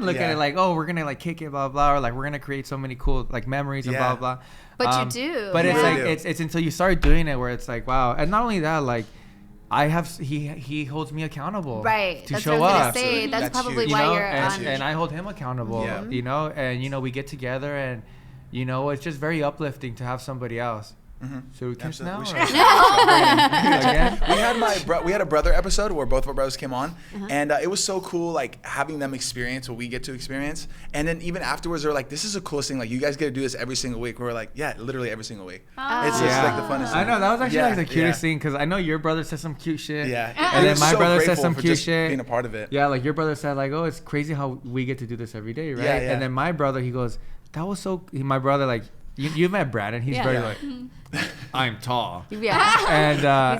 look at it like, oh, we're gonna like kick it blah blah or like we're gonna create so many cool like memories and blah blah. But you do. But it's like it's until you start doing it where it's like wow. And not only that, like I have he holds me accountable. Right. To that's show what I was up. gonna say. That's probably why you're on. And I hold him accountable. Yeah. And we get together and it's just very uplifting to have somebody else. Mm-hmm. So we kiss now. We had a brother episode where both of our brothers came on, and it was so cool, like having them experience what we get to experience. And then even afterwards, they're like, "This is the coolest thing. Like you guys get to do this every single week." We're like, "Yeah, literally every single week." It's just like the funnest thing. I know that was actually like the cutest thing because I know your brother said some cute shit. Yeah, and then my brother said some cute shit. Being a part of it. Yeah, like your brother said, like, "Oh, it's crazy how we get to do this every day, right?" Yeah, yeah. And then my brother, he goes, "That was so." My brother, like. You've met Brandon. He's very like, I'm tall. Yeah. And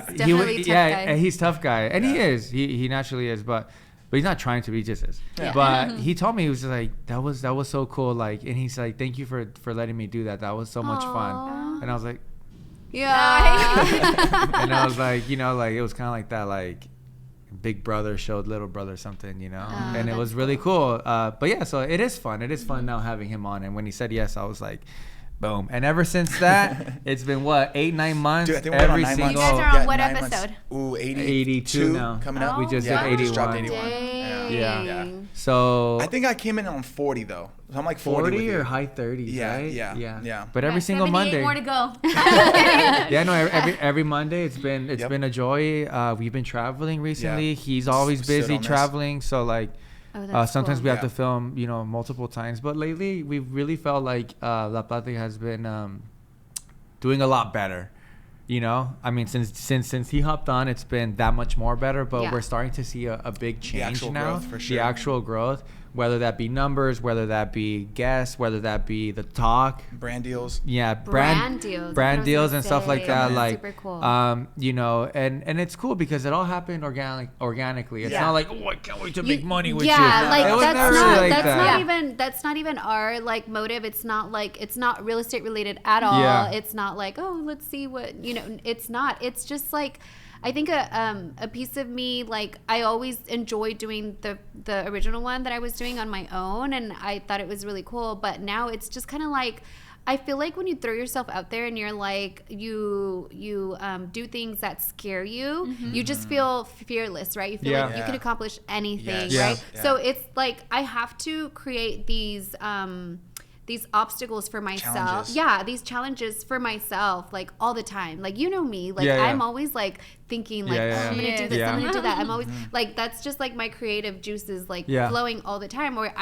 he's definitely tough guy. And he's tough guy, and he is. He naturally is, but he's not trying to be. He just is. Yeah. But he told me he was just like that was so cool. Like, and he's like, thank you for letting me do that. That was so much fun. And I was like, yeah. And I was like, like it was kind of like that, like. Big brother showed little brother something, and it was really cool. But yeah, so it is fun. It is fun now having him on. And when he said yes, I was like, boom. And ever since that, it's been what 8-9 months. Dude, I think we're on 9 months. You guys are on what episode? Ooh, 82 now. Coming up. We just did 81. Just dropped 81. Yeah. So I think I came in on 40 though. So I'm like 40 or high 30s, right? Yeah. But every single Monday. More to go. Every Monday it's been a joy. We've been traveling recently. Yeah. He's always busy traveling, so like sometimes we have to film, multiple times. But lately we've really felt like La Platica has been doing a lot better. I mean, since he hopped on, it's been that much more better. But we're starting to see a big change now. Growth, for sure. The actual growth. whether that be numbers, whether that be guests, whether that be the talk, brand deals. Yeah, brand deals and stuff like that. Like, super cool. you know, and it's cool because it all happened organically. It's not like, oh, I can't wait to make money with you. Yeah, like that's not even our like motive. It's not real estate related at all. Yeah. It's not like, oh, let's see what, you know, it's not. It's just like, I think a piece of me, like, I always enjoyed doing the original one that I was doing on my own, and I thought it was really cool. But now it's just kind of like, I feel like when you throw yourself out there and you're like, you do things that scare you, you just feel fearless, right? You feel like you can accomplish anything, right? Yeah. So it's like, I have to create these obstacles for myself. These challenges for myself, like, all the time. Like, you know me, like, I'm always like thinking like, I'm gonna do this, I'm gonna do that. I'm always like, that's just like my creative juices like flowing all the time. Or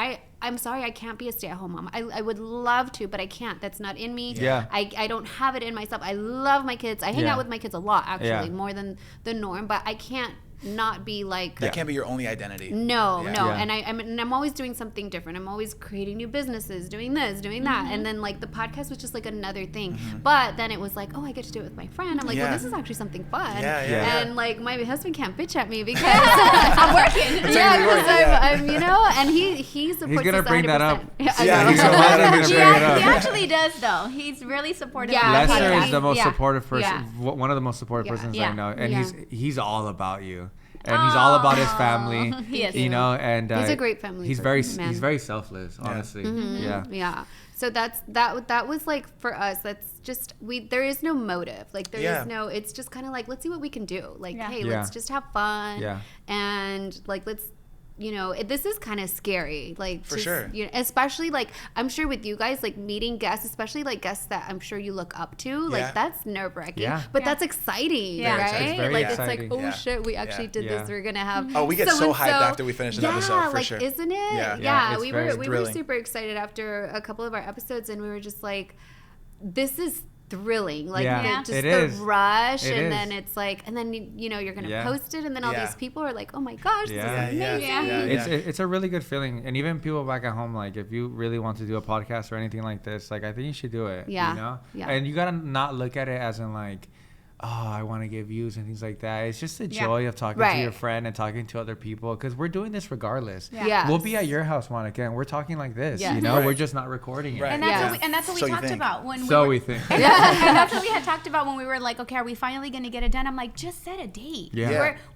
I'm sorry, I can't be a stay-at-home mom. I would love to, but I can't. That's not in me. I don't have it in myself. I love my kids. I hang out with my kids a lot, actually, more than the norm, but I can't not be like that. Can't be your only identity. No. And I'm always doing something different. I'm always creating new businesses, doing this, doing that. And then like the podcast was just like another thing. But then it was like, oh, I get to do it with my friend. I'm like, well, this is actually something fun. And like my husband can't bitch at me because I'm working. Because I'm you know, and he supports. He's gonna bring that up. He actually does though. He's really supportive. Lester is the most supportive person. One of the most supportive persons I know, and he's all about you. And he's all about his family, you know, and he's a great family. He's very selfless, honestly. Yeah. So that was like, for us, that's just, there is no motive. Like, there is no, it's just kind of like, let's see what we can do. Like, hey, let's just have fun. And like, let's, you know, this is kind of scary, like, for sure, you know, especially like, I'm sure with you guys, like, meeting guests, especially like guests that I'm sure you look up to, like, that's nerve-wracking, but that's exciting, right? It's like, exciting. It's like, oh shit, we actually did this. We're gonna have we get so hyped after we finish an episode, for like, sure. Isn't it? Yeah, we were super excited after a couple of our episodes, and we were just like, this is thrilling, like the rush, and then it's like, and then you know, you're gonna post it, and then all these people are like, oh my gosh, this is amazing. It's a really good feeling. And even people back at home, like, if you really want to do a podcast or anything like this, like, I think you should do it. You know, and you gotta not look at it as in like, oh, I want to get views and things like that. It's just the joy of talking to your friend and talking to other people, because we're doing this regardless. We'll be at your house, Monica, and we're talking like this. You know, we're just not recording it. And that's what we talked about when we think. And that's what we had talked about when we were like, okay, are we finally going to get it done? I'm like, just set a date.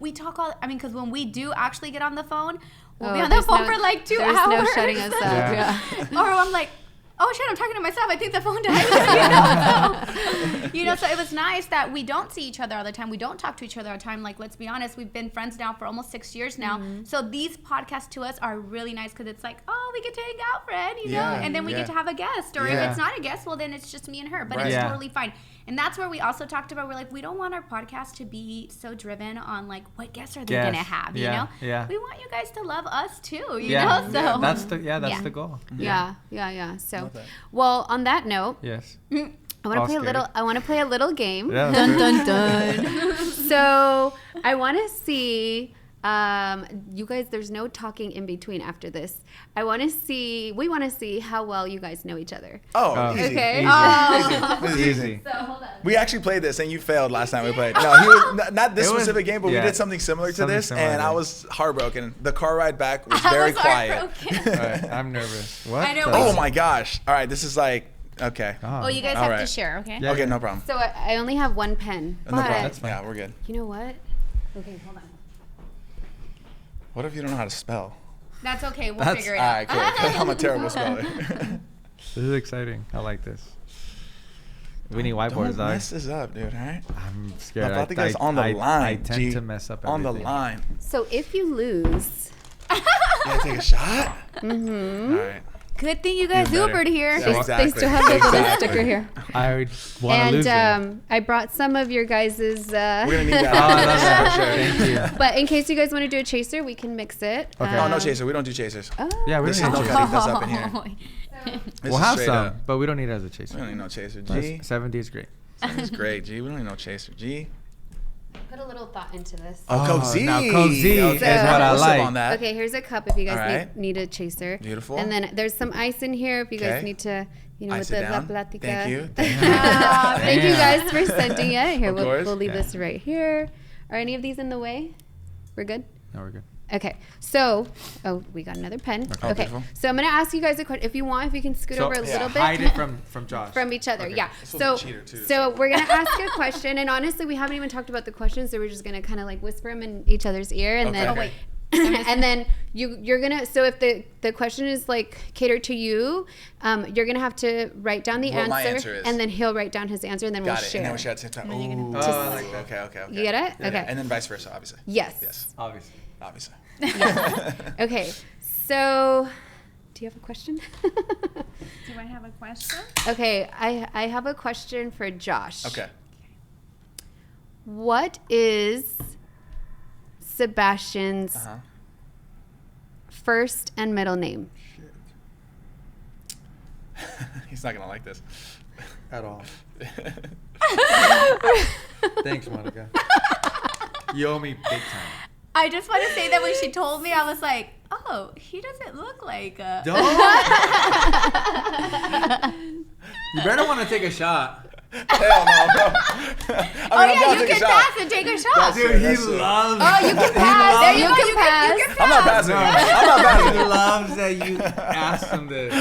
We talk all. I mean, because when we do actually get on the phone, we'll be on the phone for like 2 hours. There's no shutting us up. Or I'm like, oh shit, I'm talking to myself. I think the phone died. You know, so it was nice that we don't see each other all the time. We don't talk to each other all the time. Like, let's be honest, we've been friends now for almost 6 years now. So these podcasts to us are really nice, because it's like, oh, we get to hang out, friend, you know, and then we get to have a guest. Or if it's not a guest, well, then it's just me and her. But it's totally fine. And that's where we also talked about, we're like, we don't want our podcast to be so driven on like, what guests are they going to have, you know? We want you guys to love us too, you know? So that's the goal. So, well, on that note, I want to play a little game. Dun dun dun. So, I want to see, you guys, there's no talking in between after this. We want to see how well you guys know each other. Easy. Okay. Easy. So, hold on. We actually played this, and you failed last time we played. No, he was not this specific game, but we did something similar to this, and I was heartbroken. The car ride back was very quiet. All right, I'm nervous. What? I know. Oh my gosh! All right, this is like, okay. Oh, you guys have to share, okay? Yeah, okay, no problem. So I only have one pen. No problem. That's fine. Yeah, we're good. You know what? Okay, hold on. What if you don't know how to spell? That's okay. We'll figure it out. All right, cool. I'm a terrible speller. This is exciting. I like this. We need whiteboards, Don't mess this up, dude, all right? I'm scared. Platica's on the line, I tend to mess up everything. On the line. So if you lose... You gotta take a shot? Mm-hmm. All right. Good thing you guys Ubered here. Yeah, exactly. They still have the little sticker here. I would want to lose it. I brought some of your guys's... We're going to need that. I love that. Sure. Thank you. But in case you guys want to do a chaser, we can mix it. Okay. No chaser. We don't do chasers. Oh. Yeah, we don't need no cutting this up in here. We'll have some, but we don't need it as a chaser. We don't need no chaser. G. 70 is great. 70 is great, G. We don't need no chaser. G. put a little thought into this. Oh, cozy. Now cozy is what I like. On that. Okay, here's a cup if you guys need a chaser. Beautiful. And then there's some ice in here if you guys need to, with the La Platica. Thank you. Thank you guys for sending it. Here, we'll leave this right here. Are any of these in the way? We're good? No, we're good. Okay, so, we got another pen. Okay, so I'm going to ask you guys a question. If you want, if you can scoot over a little bit. Hide it from Josh. From each other, okay. yeah. So we're going to ask a question, and honestly, we haven't even talked about the questions, so we're just going to kind of like whisper them in each other's ear, and then... Oh, wait. And then you're gonna, so if the question is like catered to you, you're gonna have to write down the answer, and then he'll write down his answer, and then we'll share. And then we'll share at the same time. I like that. Okay. You get it? Okay. And then vice versa, obviously. Yes. Obviously. Yes. Okay. So, do you have a question? Do I have a question? Okay, I have a question for Josh. Okay. What is Sebastian's first and middle name? He's not gonna like this at all. Thanks, Monica. You owe me big time. I just want to say that when she told me, I was like, oh, he doesn't look like a... Don't. You better want to take a shot. Hell no, bro. You can pass and take a shot. Dude, he loves... Oh, you can pass. There you go. You can pass. I'm not passing. He loves that you asked him this.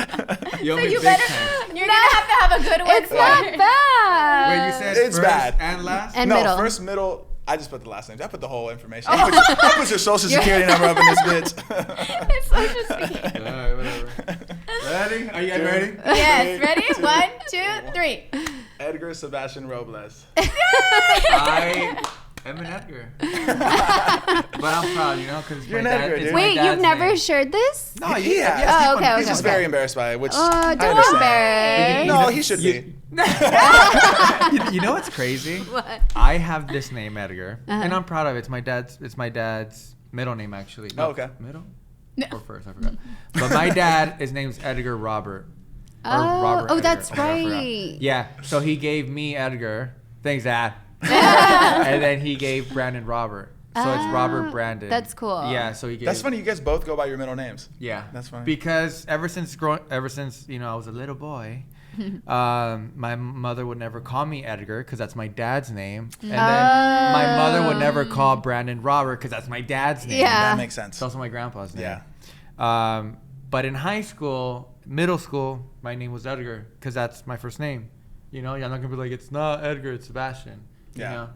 You owe me big time. You're going to have a good one. It's not bad. Wait, you said it's first bad. And last? And middle. First, middle... I just put the last names. I put the whole information. I put your social security number up in this bitch. It's social security. All right, whatever. Ready? Are you guys ready? Yes, ready? 1, 2, 3. Edgar Sebastian Robles. I am an Edgar. But I'm proud, because You're an Edgar, dude. Wait, you've never shared this? No, he has. Oh, okay. He's just very embarrassed by it, which don't I understand. embarrass. No, he should be. You know what's crazy? What? I have this name, Edgar, and I'm proud of it. It's my dad's middle name, actually. No, okay. Middle? No. Or first, I forgot. But my dad, his name's Edgar Robert. Robert Edgar. That's right. Yeah, so he gave me Edgar. Thanks, Dad. And then he gave Brandon Robert. So it's Robert Brandon. That's cool. Yeah, so he gave... That's funny. You guys both go by your middle names. Yeah. That's funny. Because ever since I was a little boy, my mother would never call me Edgar because that's my dad's name. And then my mother would never call Brandon Robert because that's my dad's name. Yeah. That makes sense. It's also my grandpa's name. Yeah. But in middle school, my name was Edgar because that's my first name. You're not going to be like, it's not Edgar, it's Sebastian. Yeah.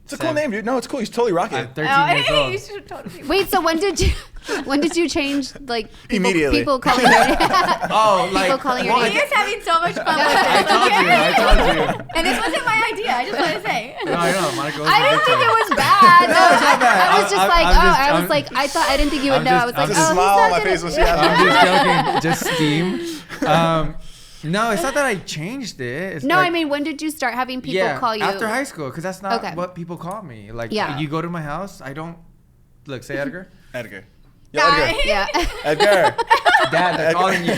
It's a cool name, dude. No, it's cool. He's totally rocking it. I'm 13 years old. You should totally... Wait, so when did you change, like, immediately? People calling you people calling your name? He is having so much fun with this. I told you. And this wasn't my idea. I just want to say. No, I know. Monica I didn't think it was bad. No, it's not bad. I was just I didn't think you would know. I was like, just a smile on my face when she asked me. I'm just joking. Just steam. No, it's not that I changed it. It's I mean, when did you start having people call you? After high school, because that's not what people call me. Like, you go to my house, I don't... Look, say Edgar. Edgar. Yo, Edgar. Yeah. Edgar. Dad, they're calling you.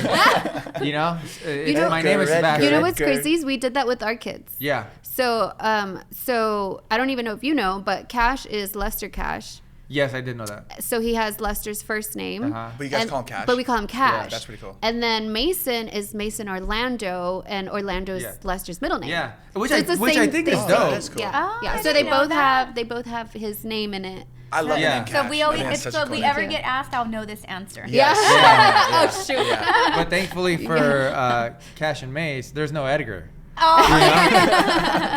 My name is Sebastian. You know what's crazy is we did that with our kids. Yeah. So I don't even know if you know, but Cash is Lester Cash. Yes, I did know that. So he has Lester's first name. But you guys call him Cash? But we call him Cash. Yeah, that's pretty cool. And then Mason is Mason Orlando, and Orlando's Lester's middle name. Yeah, which I think is dope. That's cool. Yeah. So they both have his name in it. I love the name Cash. So we always, if we ever get asked, I'll know this answer. Yes. Yeah. Oh shoot. Yeah. But thankfully for Cash and Mace, there's no Edgar. Oh.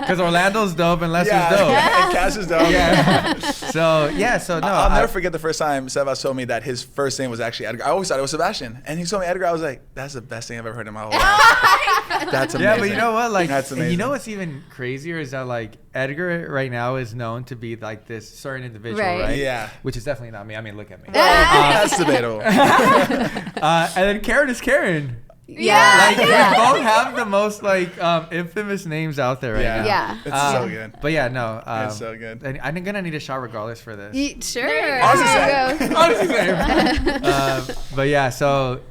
Because Orlando's dope and Lester's dope. And Cash is dope. Yeah. So no. I'll never forget the first time Sebas told me that his first name was actually Edgar. I always thought it was Sebastian. And he told me Edgar. I was like, that's the best thing I've ever heard in my whole life. That's amazing. Yeah, but you know what? Like, that's amazing. You know what's even crazier is that like Edgar right now is known to be like this certain individual, right? Yeah. Which is definitely not me. I mean, look at me. That's debatable. And then Karen is Karen. Yeah. Like we both have the most like infamous names out there right now. Yeah. It's so good. But yeah, no. It's so good. And I'm gonna need a shot regardless for this. Sure. Honestly same. But yeah, so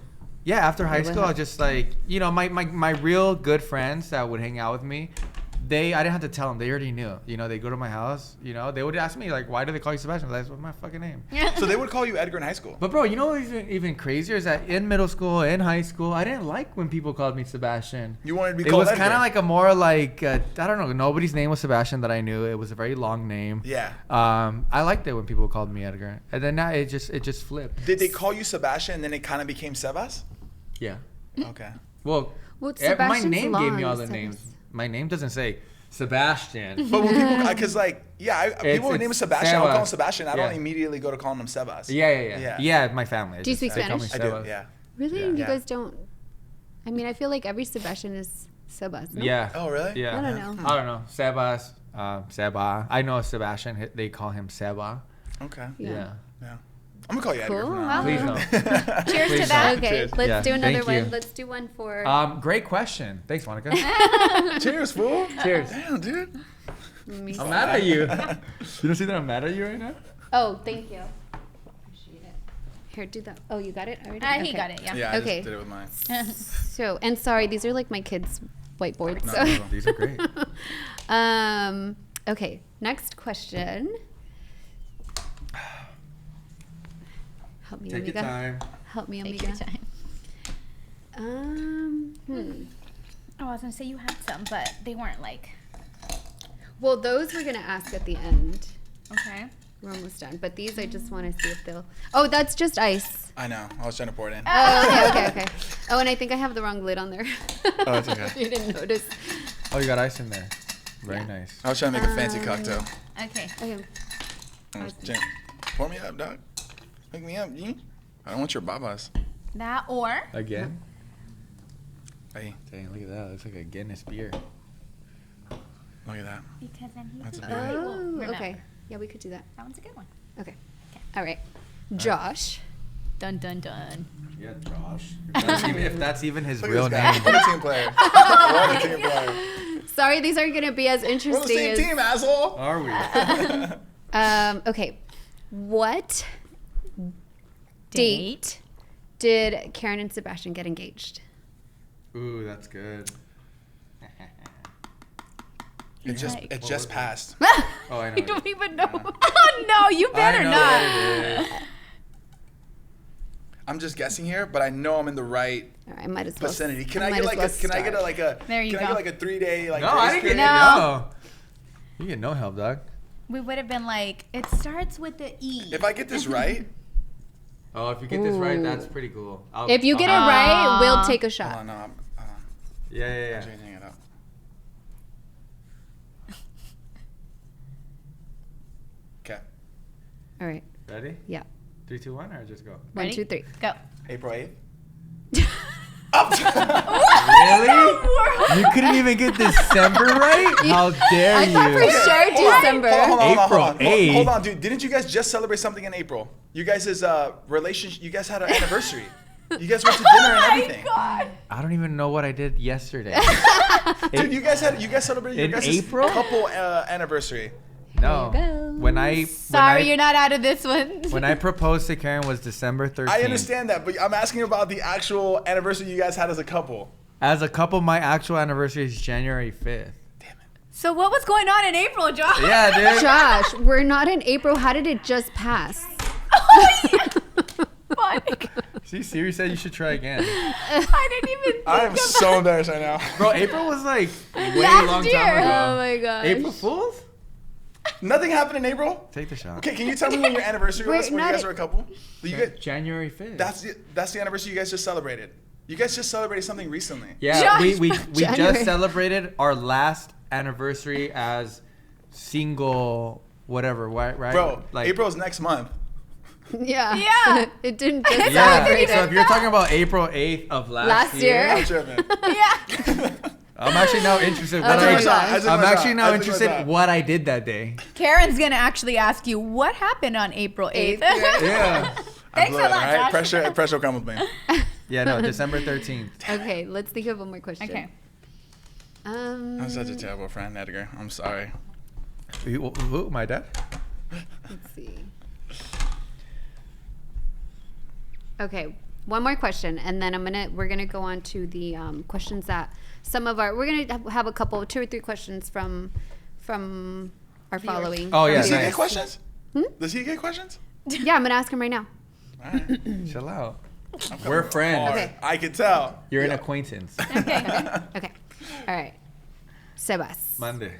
after high school, I was just like, my real good friends that would hang out with me, I didn't have to tell them. They already knew. You know, they go to my house. You know, they would ask me like, why do they call you Sebastian? That's my fucking name. So they would call you Edgar in high school. But bro, you know what's even crazier is that in middle school, in high school, I didn't like when people called me Sebastian. You wanted to be called Edgar. It was kind of like a more like I don't know. Nobody's name was Sebastian that I knew. It was a very long name. Yeah. I liked it when people called me Edgar, and then now it just flipped. Did they call you Sebastian and then it kind of became Sebas? Yeah. Okay. Well, my name gave me all the names. My name doesn't say Sebastian. But when people, because like, people with name is Sebastian, I'll call him Sebastian. I don't immediately go to calling him Sebas. Yeah, my family. Do you speak Spanish? I do, yeah. Really? Yeah. You guys don't? I mean, I feel like every Sebastian is Sebas. No? Yeah. Oh, really? Yeah. I don't know. Sebas, Seba. I know Sebastian. They call him Seba. Okay. Yeah. I'm gonna call you Edgar. Cool. Please no. Cheers to that. Okay, Cheers. let's do another one. Let's do one for. Great question. Thanks, Monica. Cheers, fool. Cheers. Damn, dude. I'm mad at you. You don't see that I'm mad at you right now? Oh, thank you. Appreciate it. Here, do that. Oh, you got it already? He got it. Yeah. Yeah. I Okay. just did it with mine. So, and sorry, these are like my kids' whiteboards. No, So. no, These are great. Okay. Next question. Help me, Take Amiga. your time. Help me, Take Amiga. your time. Oh, I was gonna say you had some, but they weren't like. Well, those we're gonna ask at the end. Okay. We're almost done, but these I just want to see if they'll. Oh, that's just ice. I know. I was trying to pour it in. Oh, okay. Oh, and I think I have the wrong lid on there. Oh, it's okay. You didn't notice. Oh, you got ice in there. Very nice. I was trying to make a fancy cocktail. Okay. Okay. Pour me up, dog. Make me up, G. I don't want your babas. That or. Again? Hey, Dang, look at that. Looks like a Guinness beer. look at that. Because then he. That's a will beauty. Oh, remember. okay. Yeah, we could do that. That one's a good one. Okay. All right. Josh. Dun dun dun. Yeah, Josh. If that's even his Look at real this guy. name. What a team player. What a team player. Sorry, these aren't going to be as We're on interesting the same as. team, asshole. Are we? Okay. What date did Karen and Sebastian get engaged? Ooh, that's good. It just passed. Oh, I know. I don't even know. Oh no, you better not. I'm just guessing here, but I know I'm in the right All right, I might as well. vicinity. Can I get like a? Can I get a like a? There you can go. I get like a 3-day like? No, I grace didn't get period? no. You get no help, dog. We would have been like, it starts with the E. If I get this right, Oh, if you get this right, that's pretty cool. If you get it right, we'll take a shot. hold on, no, I'm Yeah. changing it up. Okay. All right. Ready? Yeah. 3, 2, 1, or just go? 1, Ready? 2, 3. Go. April 8th. Really? You couldn't even get December right? How dare I thought for you? sure December. Hold on. April 8th. Hold on, dude. Didn't you guys just celebrate something in April? You guys' relationship. You guys had an anniversary. You guys went to dinner and everything. God. I don't even know what I did yesterday. Dude, you guys celebrated your In guys' April? couple anniversary. No. There you go. When Sorry, you're not out of this one. when I proposed to Karen was December 13th. I understand that, but I'm asking about the actual anniversary you guys had as a couple. As a couple, my actual anniversary is January 5th. So what was going on in April, Josh? Yeah, dude. Josh, we're not in April. How did it just pass? Oh, yeah. Fuck. See, Siri said you should try again. I didn't even think I am about so embarrassed right now. Bro, April was like way Last long year. time ago. Oh my gosh. April Fools? Nothing happened in April? Take the shot. Okay, can you tell me when your anniversary was Wait, when you not guys it- were a couple? You guys, January 5th. that's the anniversary you guys just celebrated. You guys just celebrated something recently. Yeah, Josh. we January. just celebrated our last anniversary as single whatever, right? Bro, April's next month. Yeah. Yeah. It didn't just Yeah, celebrate so it. if you're talking about April 8th of last year, I'm tripping. Yeah. I'm actually now interested. I took my shot. I took I'm my actually shot. now I took my interested shot. what I did that day. Karen's gonna actually ask you what happened on April 8th. Yeah. Thanks Blew a it, lot, all right? Josh. Pressure will come with me. Yeah, no, December 13th. Okay, let's think of one more question. Okay. I'm such a terrible friend, Edgar. I'm sorry. Who, my dad? Let's see. Okay. one more question, and then we're gonna go on to the questions that we're gonna have a couple, 2 or 3 questions from our following. Oh yeah, does he get questions? Does he get questions? Yeah, I'm gonna ask him right now. All right. Chill out. We're friends. Okay. I can tell. You're an acquaintance. Okay. All right. Sebas. Monday.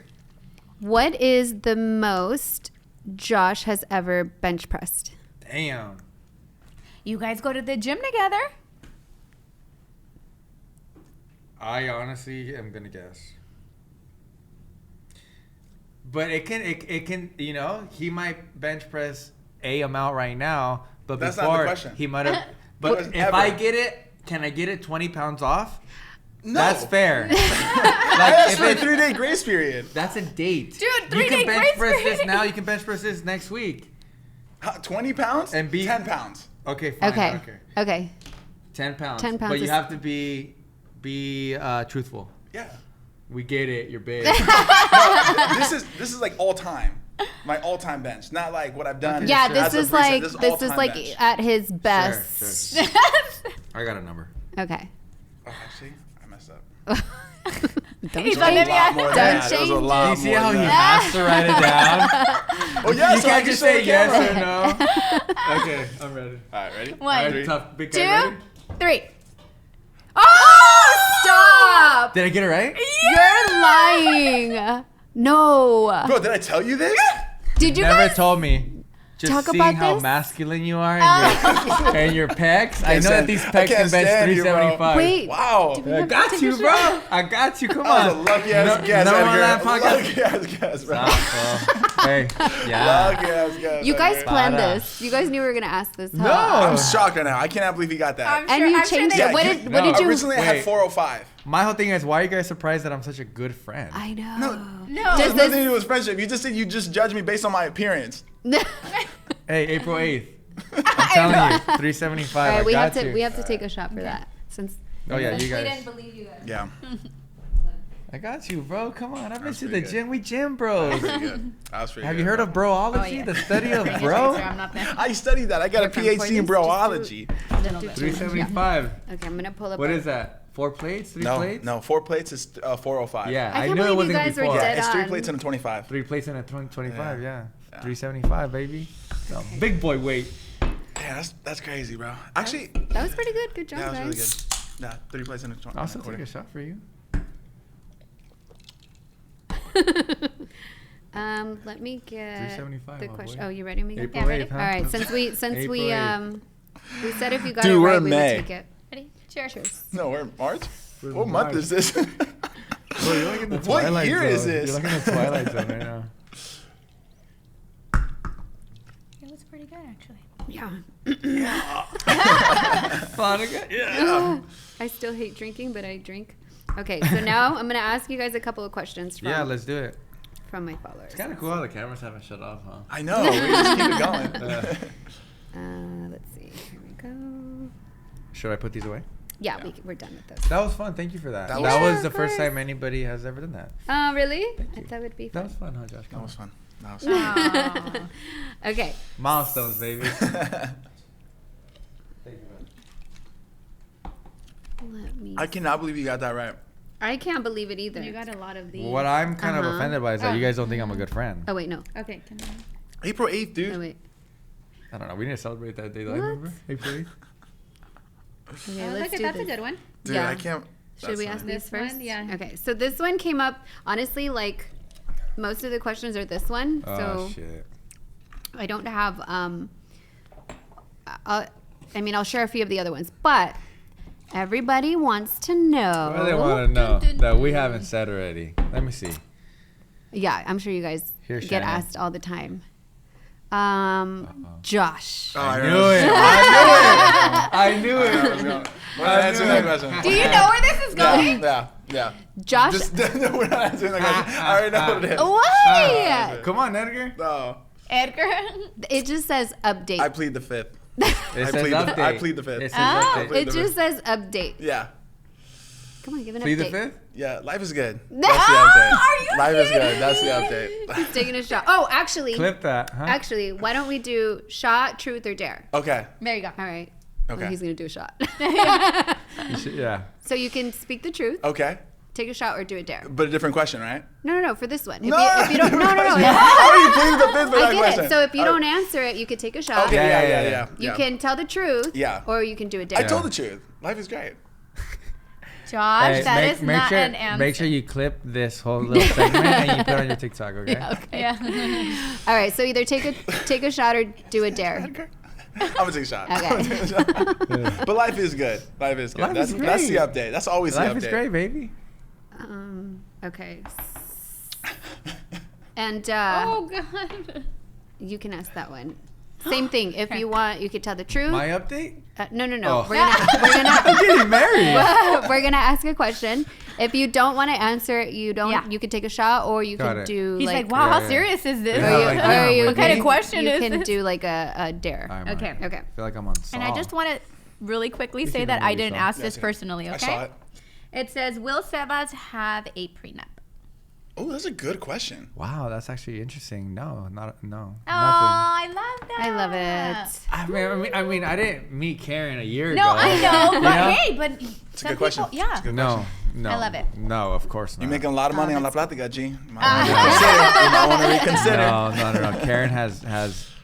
What is the most Josh has ever bench pressed? Damn. You guys go to the gym together? I honestly am gonna guess. But it can you know, he might bench press a amount right now, but that's before not the question. He might have. But if I get it, can I get it 20 pounds off? No. That's fair. I asked for a 3-day grace period. That's a date. Dude, 3-day You can bench grace press period. this now. You can bench press this next week. 20 pounds? And 10 pounds. Okay, fine. Okay. 10 pounds. 10 pounds But you is- have to be truthful. Yeah. We get it. You're big. This is like all time. My all-time bench, not like what I've done. Yeah, as this a is like recent. this is all-time like bench. at his best. Sure. I got a number. Okay. Oh, actually, I messed up. Don't He's change. on It was a lot more than that. It was a change lot You see more how than he that. has to write it down? Oh yeah, You so I can't can just show the say yes camera. or no. Okay, I'm ready. All right, ready? 1, Alright, tough. Big 2, guy ready? 3. Oh, stop! Did I get it right? You're lying. No. Bro, did I tell you this? Did you Never guys told me. Just talk seeing about how this? masculine you are and your pecs. I know that these pecs I can can't bench stand you, bro. 375. Wait. Wow. I got you, bro. I got you. Come That was on. a lucky ass guess, number one Edgar. on that podcast. Lucky ass guess, bro. Stop, bro. Hey, yeah. Lucky ass guess. You guys Edgar. planned Badass. this. You guys knew we were gonna ask this. Huh? No. I'm shocked right now. I cannot believe he got that. I'm And sure, you I'm sure changed they- it. What Yeah, did no. you? Originally, I had Wait. 405. My whole thing is, why are you guys surprised that I'm such a good friend? I know. No. No. Does There's this- nothing to do with friendship. You just said you just judge me based on my appearance. Hey, April 8th. I'm telling you, 375. All right, I we got have to you. we have to take a shot for that since. Oh yeah, you We guys. didn't believe you guys. Yeah. I got you, bro. Come on, I've been That's to the pretty good. gym. We gym bros. Pretty good. That was pretty Have good, you heard bro. of broology? Oh, yeah. The study of Bring it bro. closer, I'm not there. I studied that. I got a From PhD in Points, broology. A little bit. 375. Okay, I'm gonna pull up. What our- is that? 4 plates? 3 No, plates? no. 4 plates is 405. Yeah, I I, can't knew it believe you wasn't gonna be guys were 4. dead Yeah, it's 3 on. plates and a 25. 3 plates and a 25. Yeah. Yeah. 375, baby. No, big boy weight. Yeah, that's crazy, bro. Actually, That was pretty good. Good job, yeah, that was guys. really good. Yeah, 3 plates and a 20. I'll still take a shot for you. Let me get 375, the my question. boy. Oh, you ready, Miguel? April Yeah, ready? 8th, huh? All right. Since we April 8th. we said if you got Dude, it we're right, in we May. would take it. Ready? Cheers. No, we're in March. We're in What month March. is this? Bro, you're like in the What Twilight year Zone. is this? You're like in the Twilight Zone right now. It was pretty good, actually. Yeah. Platica? Yeah. I still hate drinking, but I drink. Okay, so now I'm gonna ask you guys a couple of questions from Yeah, let's do it. from my followers. It's kind of cool how the cameras haven't shut off, huh? I know. We just keep it going. Let's see. Here we go. Should I put these away? Yeah, Yeah. we're done with those. That was fun. Thank you for that. That That was was, fun. the Of first course. time anybody has ever done that. Oh, really? Thank I you. thought it would be That fun. was fun, huh, Josh? That Come was on. fun. That was fun. Aw. Okay. Milestones, baby. Let me. I cannot believe you got that right. I can't believe it either. You got a lot of these. What I'm kind of Uh-huh. offended by is that you guys don't think I'm a good friend. Oh wait, no. Okay, can I? April 8th, dude. Oh wait. I don't know. We need to celebrate that day. I What? remember April 8th. Okay, Oh, let's look, do that's this. a good one. Dude, Yeah. I can't. Should that's we funny. ask these This one? first? Yeah. Okay, so this one came up. Honestly, like most of the questions are this one. Oh So shit. I don't have. I mean, I'll share a few of the other ones, but everybody wants to know. What do they want to know that we haven't said already? Let me see. Yeah, I'm sure you guys Here's get Shannon. asked all the time. Josh. Oh, I I knew know. it. I knew it. I knew it. We're not answering that question. Do you know where this is going? Yeah. Josh. Just, no, we're not answering that question. I already know what it is. Why? Come on, Edgar. No. Edgar. It just says update. I plead the fifth. It I says plead update. I plead the fifth. It says Oh. update. Plead It the just fifth. says update. Yeah. Come on, give an Plead the update. fifth. Yeah, life is good. No. That's the update. Are you Life is kidding good. That's the me? update. He's taking a shot. Oh, actually, Clip that, huh? why don't we do shot, truth, or dare? Okay. There you go. All right. Okay. Well, he's gonna do a shot. Yeah. So you can speak the truth. Okay. Take a shot or do a dare. But a different question, right? No. For this one. If you don't, no. How are you pleading the fifth for that I get question? it. So if you don't answer it, you could take a shot. Okay. Yeah. You can tell the truth. Yeah. Or you can do a dare. I told the truth. Life is great. Josh, that is not an answer. Make sure you clip this whole little segment and you put it on your TikTok, okay? Yeah, okay. Yeah. All right. So either take a shot or do a dare. I'm gonna take a shot. Okay. But life is good. Life is good. That's the update. That's always the update. Life is great, baby. Okay. And Oh God. you can ask that one. Same thing. If you want, you could tell the truth. My update? No. Oh. We're gonna I'm getting married. we're gonna ask a question. If you don't want to answer it, you don't. Yeah. You can take a shot, or you can do. He's like, like wow, Yeah, how serious is this? Yeah, What kind of question you is can this? do like a dare. Okay. Okay. I feel like I'm on And I just want to really quickly You say can that I remove didn't yourself. ask this personally, I okay? saw it. It says, will Sebas have a prenup? Oh, that's a good question. Wow, that's actually interesting. No, no. Oh, Nothing. I love that. I love it. I mean, I didn't meet Karen a year ago. No, I know, but know? hey, but It's a some good question. people, yeah. It's a good No, question. no. I love it. No, of course not. You're making a lot of money on La Platica, G. You might want to reconsider. No. Karen has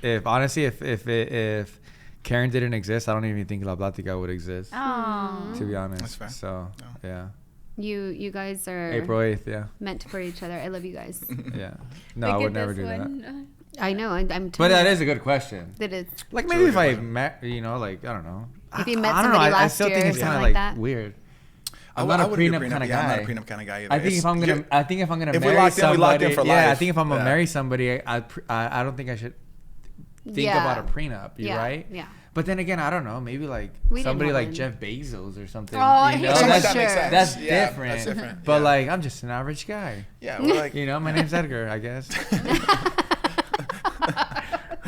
if Karen didn't exist, I don't even think La Platica would exist. Oh. To be honest. That's fair. So, yeah. You guys are April 8th, yeah. meant for each other. I love you guys. Yeah. No, I would never do that. I know. I'm. But that is a good question. That is. Like maybe if I met, like, I don't know. If you met I don't know. somebody I last still year think or it's kind something of like like that. weird. I I'm not a wouldn't do prenup kind of Yeah, I'm guy. not a prenup kind of guy either. I think if I'm gonna If we're marry locked in, we somebody, locked in for yeah, I life. think if I'm gonna Yeah. marry somebody, I don't think I should think about a prenup. You right? Yeah. But then again, I don't know. Maybe like We didn't somebody have like one. Jeff Bezos or something. Oh, you know? yeah. That's, that makes sense. that's Yeah, different. that's different. But Yeah. like, I'm just an average guy. Yeah, we're like, You know, my name's Edgar, I guess.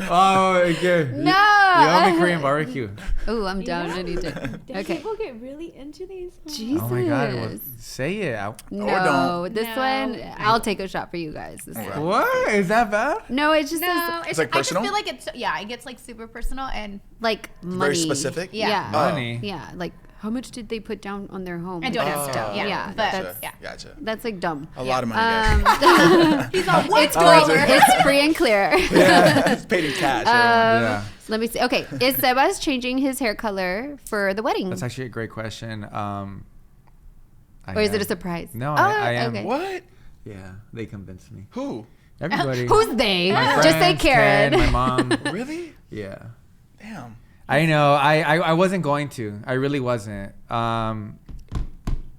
Oh, okay. No. You owe me Korean barbecue. Oh, I'm down. I need to. Okay. People get really into these. Jesus. Oh my God. Well, say it. No, don't. this No. one, I'll take a shot for you guys. This Okay. one. What? Is that bad? No, it just No, is it's like I just personal? feel like it's it gets like super personal and like money. very specific. Yeah. Yeah. Money. Yeah. Like, how much did they put down on their home? I don't Like, answer. stuff. Yeah, but that's, Gotcha. that's like dumb. A lot of money, guys. he's all It's free. It's free and clear. Yeah, it's paid in cash. everyone. Yeah. Let me see. Okay, is Sebas changing his hair color for the wedding, That's actually a great question. or is it a surprise? No, Oh, I am. okay. What? Yeah, they convinced me. Who? Everybody. Who's they? My Just say friends, Karen. my mom. Really? Yeah. Damn. I know. I wasn't going to. I really wasn't.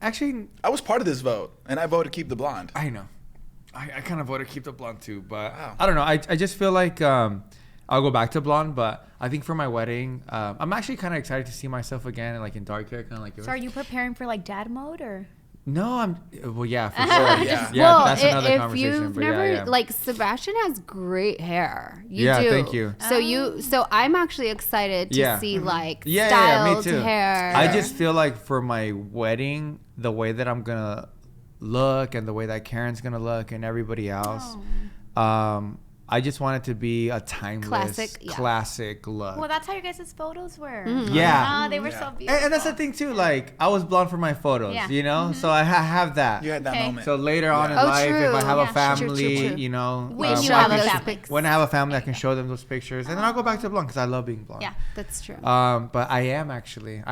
Actually, I was part of this vote, and I voted keep the blonde. I know. I kind of voted keep the blonde too, but Wow. I don't know. I just feel like I'll go back to blonde, but I think for my wedding, I'm actually kind of excited to see myself again, like in dark hair, kind of like yours. So are you preparing for like dad mode or? No, yeah, for sure. Yeah. Yeah, well, that's another if conversation. you've But never yeah. like Sebastian has great hair. You Yeah, do. thank you. So I'm actually excited to Yeah. see like me styled too. hair. I just feel like for my wedding, the way that I'm gonna look and the way that Karen's gonna look and everybody else, I just want it to be a timeless, classic look. Well, that's how your guys' photos were. Yeah. Oh, they were so beautiful. And that's the thing too. Like I was blonde for my photos, Yeah. you know, so I have that. You had that Okay. moment. So later on in Oh, life, true. if I have Yeah. a family, True. you know, When you I have can a sh- family. when I have a family, I can show them those pictures, and then I'll go back to blonde because I love being blonde. Yeah. That's true. But I actually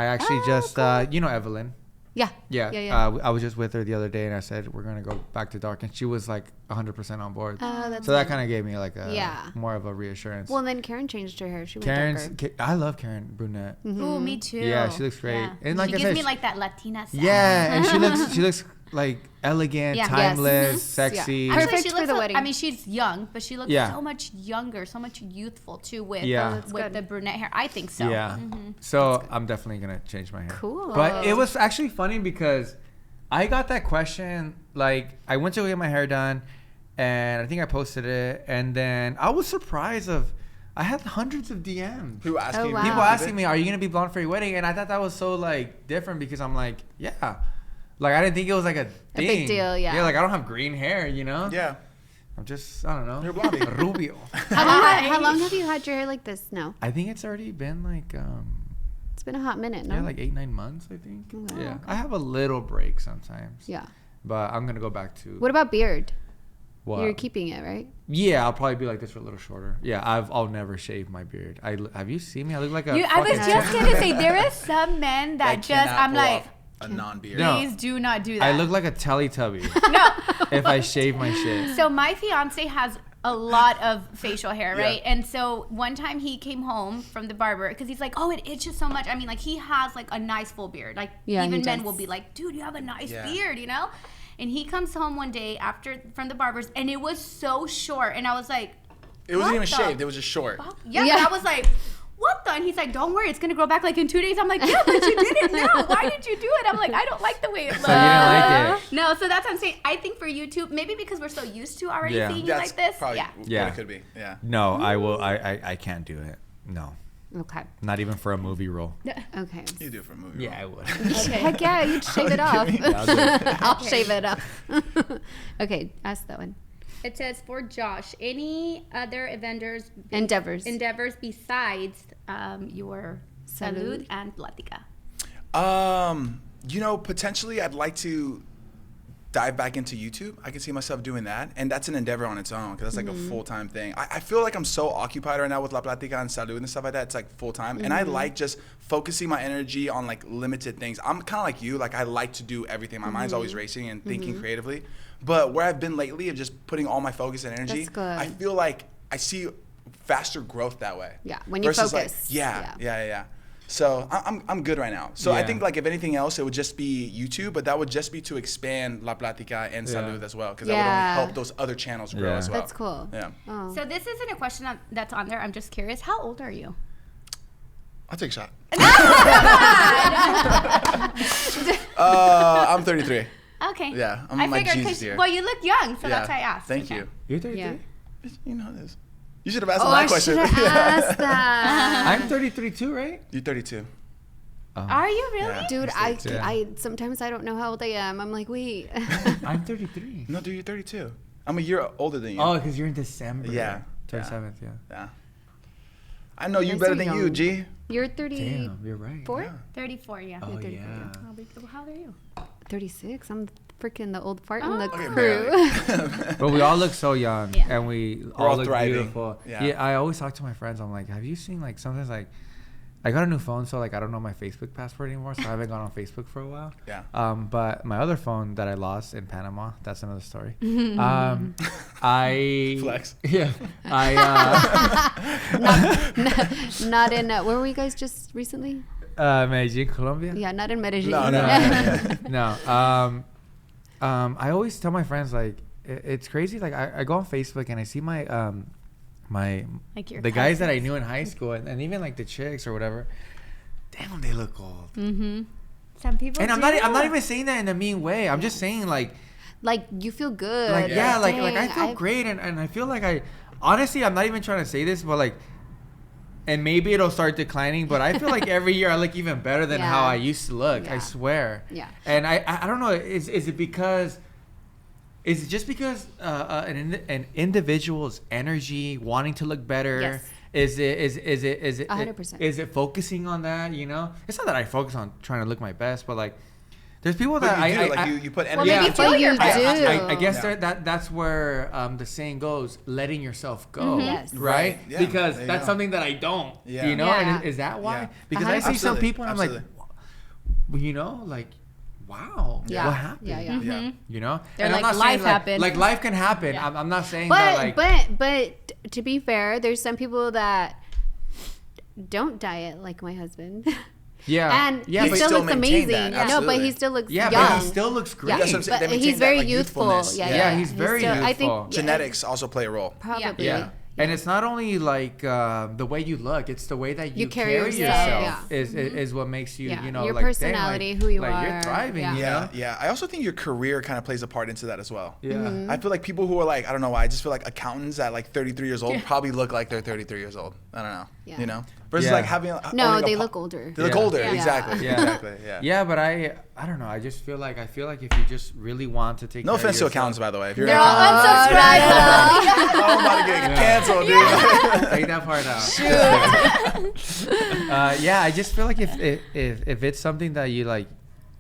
just, you know, Evelyn. yeah. Yeah. I was just with her the other day, and I said we're gonna go back to dark, and she was like 100% on board. Oh, that's So that good. kind of gave me like a Yeah. more of a reassurance. Well, then Karen changed her hair. She went Karen's, darker. I love Karen brunette. Ooh, me too. Yeah, she looks great. Yeah. And like she I gives said, me like that Latina side. Yeah, and she looks like elegant, Yeah. timeless, Yes. sexy. Yeah. Actually, Perfect she for looks the a- wedding. I mean, she's young, but she looks Yeah. so much younger, so much youthful too with Yeah. that's with good. the brunette hair. I think so. Yeah. So I'm definitely gonna change my hair. Cool. But it was actually funny because I got that question. Like I went to get my hair done, and I think I posted it, and then I was surprised I had hundreds of DMs. People asking, wow. People asking me, "Are you gonna be blonde for your wedding?" And I thought that was so like different because I'm like, yeah, like I didn't think it was like a thing. big deal, yeah. Yeah, like I don't have green hair, you know. Yeah. I'm just, I don't know. You're blondie. Rubio. How long have you had your hair like this now? I think it's already been like It's been a hot minute, no? Yeah, like 8-9 months, I think. Oh, yeah, okay. I have a little break sometimes. Yeah. But I'm gonna go back to. What about beard? What? You're keeping it, right? Yeah, I'll probably be like this for a little shorter. Yeah, I'll never shave my beard. Have you seen me? I look like a. I was just gonna say there is some men that just I'm like. A non-beard. Please do not do that. I look like a Teletubby. No. If I shave my shit. So my fiance has a lot of facial hair, right? Yeah. And so one time he came home from the barber because he's like, oh, it itches so much. I mean, like he has like a nice full beard. Like even men will be like, dude, you have a nice beard, you know? And he comes home one day from the barber's and it was so short. And I was like, it wasn't even shaved. It was just short. Yeah. And I was like, what the? And he's like, don't worry, it's gonna grow back like in 2 days. I'm like, yeah, but you didn't know. Why did you do it? I'm like, I don't like the way it looks. So you didn't like it? No, so that's what I'm saying. I think for YouTube, maybe because we're so used to already seeing you like this. Probably what it could be. Yeah. No, I will. I can't do it. No. Okay. Not even for a movie role. Okay. You do it for a movie. Yeah, I would. Okay. Heck yeah, you'd shave it off. I'll shave it up. Okay, ask that one. It says for Josh, any other endeavors besides your Salud and Platica? Potentially I'd like to dive back into YouTube. I can see myself doing that, and that's an endeavor on its own because that's like a full-time thing. I feel like I'm so occupied right now with La Platica and Salud and stuff like that. It's like full-time, and I like just focusing my energy on like limited things. I'm kind of like you. Like I like to do everything. My mind's always racing and thinking creatively. But where I've been lately of just putting all my focus and energy, I feel like I see faster growth that way. Yeah, when you focus. Like, yeah. So I'm good right now. So I think like if anything else, it would just be YouTube, but that would just be to expand La Platica and Salud as well, because that would only help those other channels grow as well. That's cool. Yeah. Oh. So this isn't a question that's on there. I'm just curious. How old are you? I'll take a shot. I'm 33. Okay. Yeah, I'm like Jesus here. Well, you look young, so that's why I asked. Thank you. You're 33? Yeah. You know this. You should have asked that question. I should have asked that. I'm 33 too, right? You're 32. Are you really? Yeah. Dude, I sometimes I don't know how old I am. I'm like, wait. I'm 33. No, dude, you're 32. I'm a year older than you. Oh, because you're in December. Yeah. 27th, yeah. I know you better than you, G. You're 30. Damn, you're right. 34, yeah. Oh, 34, yeah. How old are you? 36. I'm freaking the old fart in the Okay, crew. But we all look so young, and we all look thriving. beautiful. Yeah, I always talk to my friends. I'm like, have you seen like sometimes like, I got a new phone, so like I don't know my Facebook password anymore, so I haven't gone on Facebook for a while. Yeah. But my other phone that I lost in Panama, that's another story. I Flex. Yeah. Not in. Where were you guys just recently? Medellin, Colombia. Yeah, not in Medellin. No. I always tell my friends like it's crazy. Like I go on Facebook and I see my the guys that I knew in high school and even like the chicks or whatever. Damn, they look old. Some people. And I'm not even saying that in a mean way. I'm just saying like you feel good. Like like I feel great and I feel like honestly I'm not even trying to say this, but like. And maybe it'll start declining, but I feel like every year I look even better than how I used to look. I swear. Yeah. And I don't know. Is it just because an individual's energy wanting to look better? Yes. Is it 100%? Is it focusing on that? You know, it's not that I focus on trying to look my best, but like. There's people that you put energy. Well, maybe feel your best. I guess that's where the saying goes, letting yourself go, Yes. right? Yeah, because that's something that I don't, you know? Yeah. And is that why? Yeah. Because I see some people and I'm like, you know, like, wow, what happened? Yeah. You know? They're and like, I'm not life saying, happened. Like life can happen. Yeah. I'm not saying But that but to be fair, there's some people that don't diet like my husband. Yeah. And he still looks amazing. No, but he still looks young. But he still looks great. Yeah, but he's very youthful. Yeah, he's very youthful. I think genetics also play a role. Probably. Yeah. And it's not only like the way you look; it's the way that you carry yourself. Is what makes you, you know, your like, personality, who you are. You're thriving. You know? Yeah. I also think your career kind of plays a part into that as well. Yeah. I feel like people who are like, I don't know why, I just feel like accountants at like 33 years old probably look like they're 33 years old. I don't know. Yeah. You know, versus like having. They look older. They look older. Yeah. Exactly. Yeah. Exactly. Yeah. Yeah, but I don't know. I just feel like if you just really want to take. No offense to accountants, by the way. If you're They're all unsubscribed. I'm about to get canceled. Take that part out. Yeah, I just feel like if it's something that you like,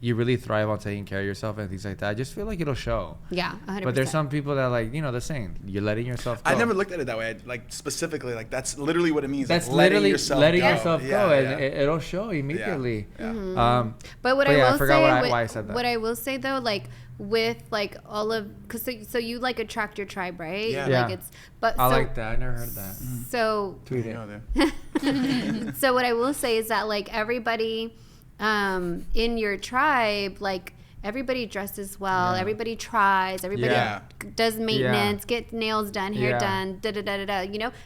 you really thrive on taking care of yourself and things like that, I just feel like it'll show. Yeah, 100%. But there's some people that like, they're saying you're letting yourself go. I never looked at it that way. Like specifically, like that's literally what it means. That's like, letting yourself go, and it'll show immediately. Yeah. But what I forgot why I said that. What I will say though, like with like all of, cause so you like attract your tribe, right? Yeah. Like I like that. I never heard that. So tweet it. So what I will say is that like everybody in your tribe, like everybody dresses well, everybody tries, everybody does maintenance, get nails done, hair done,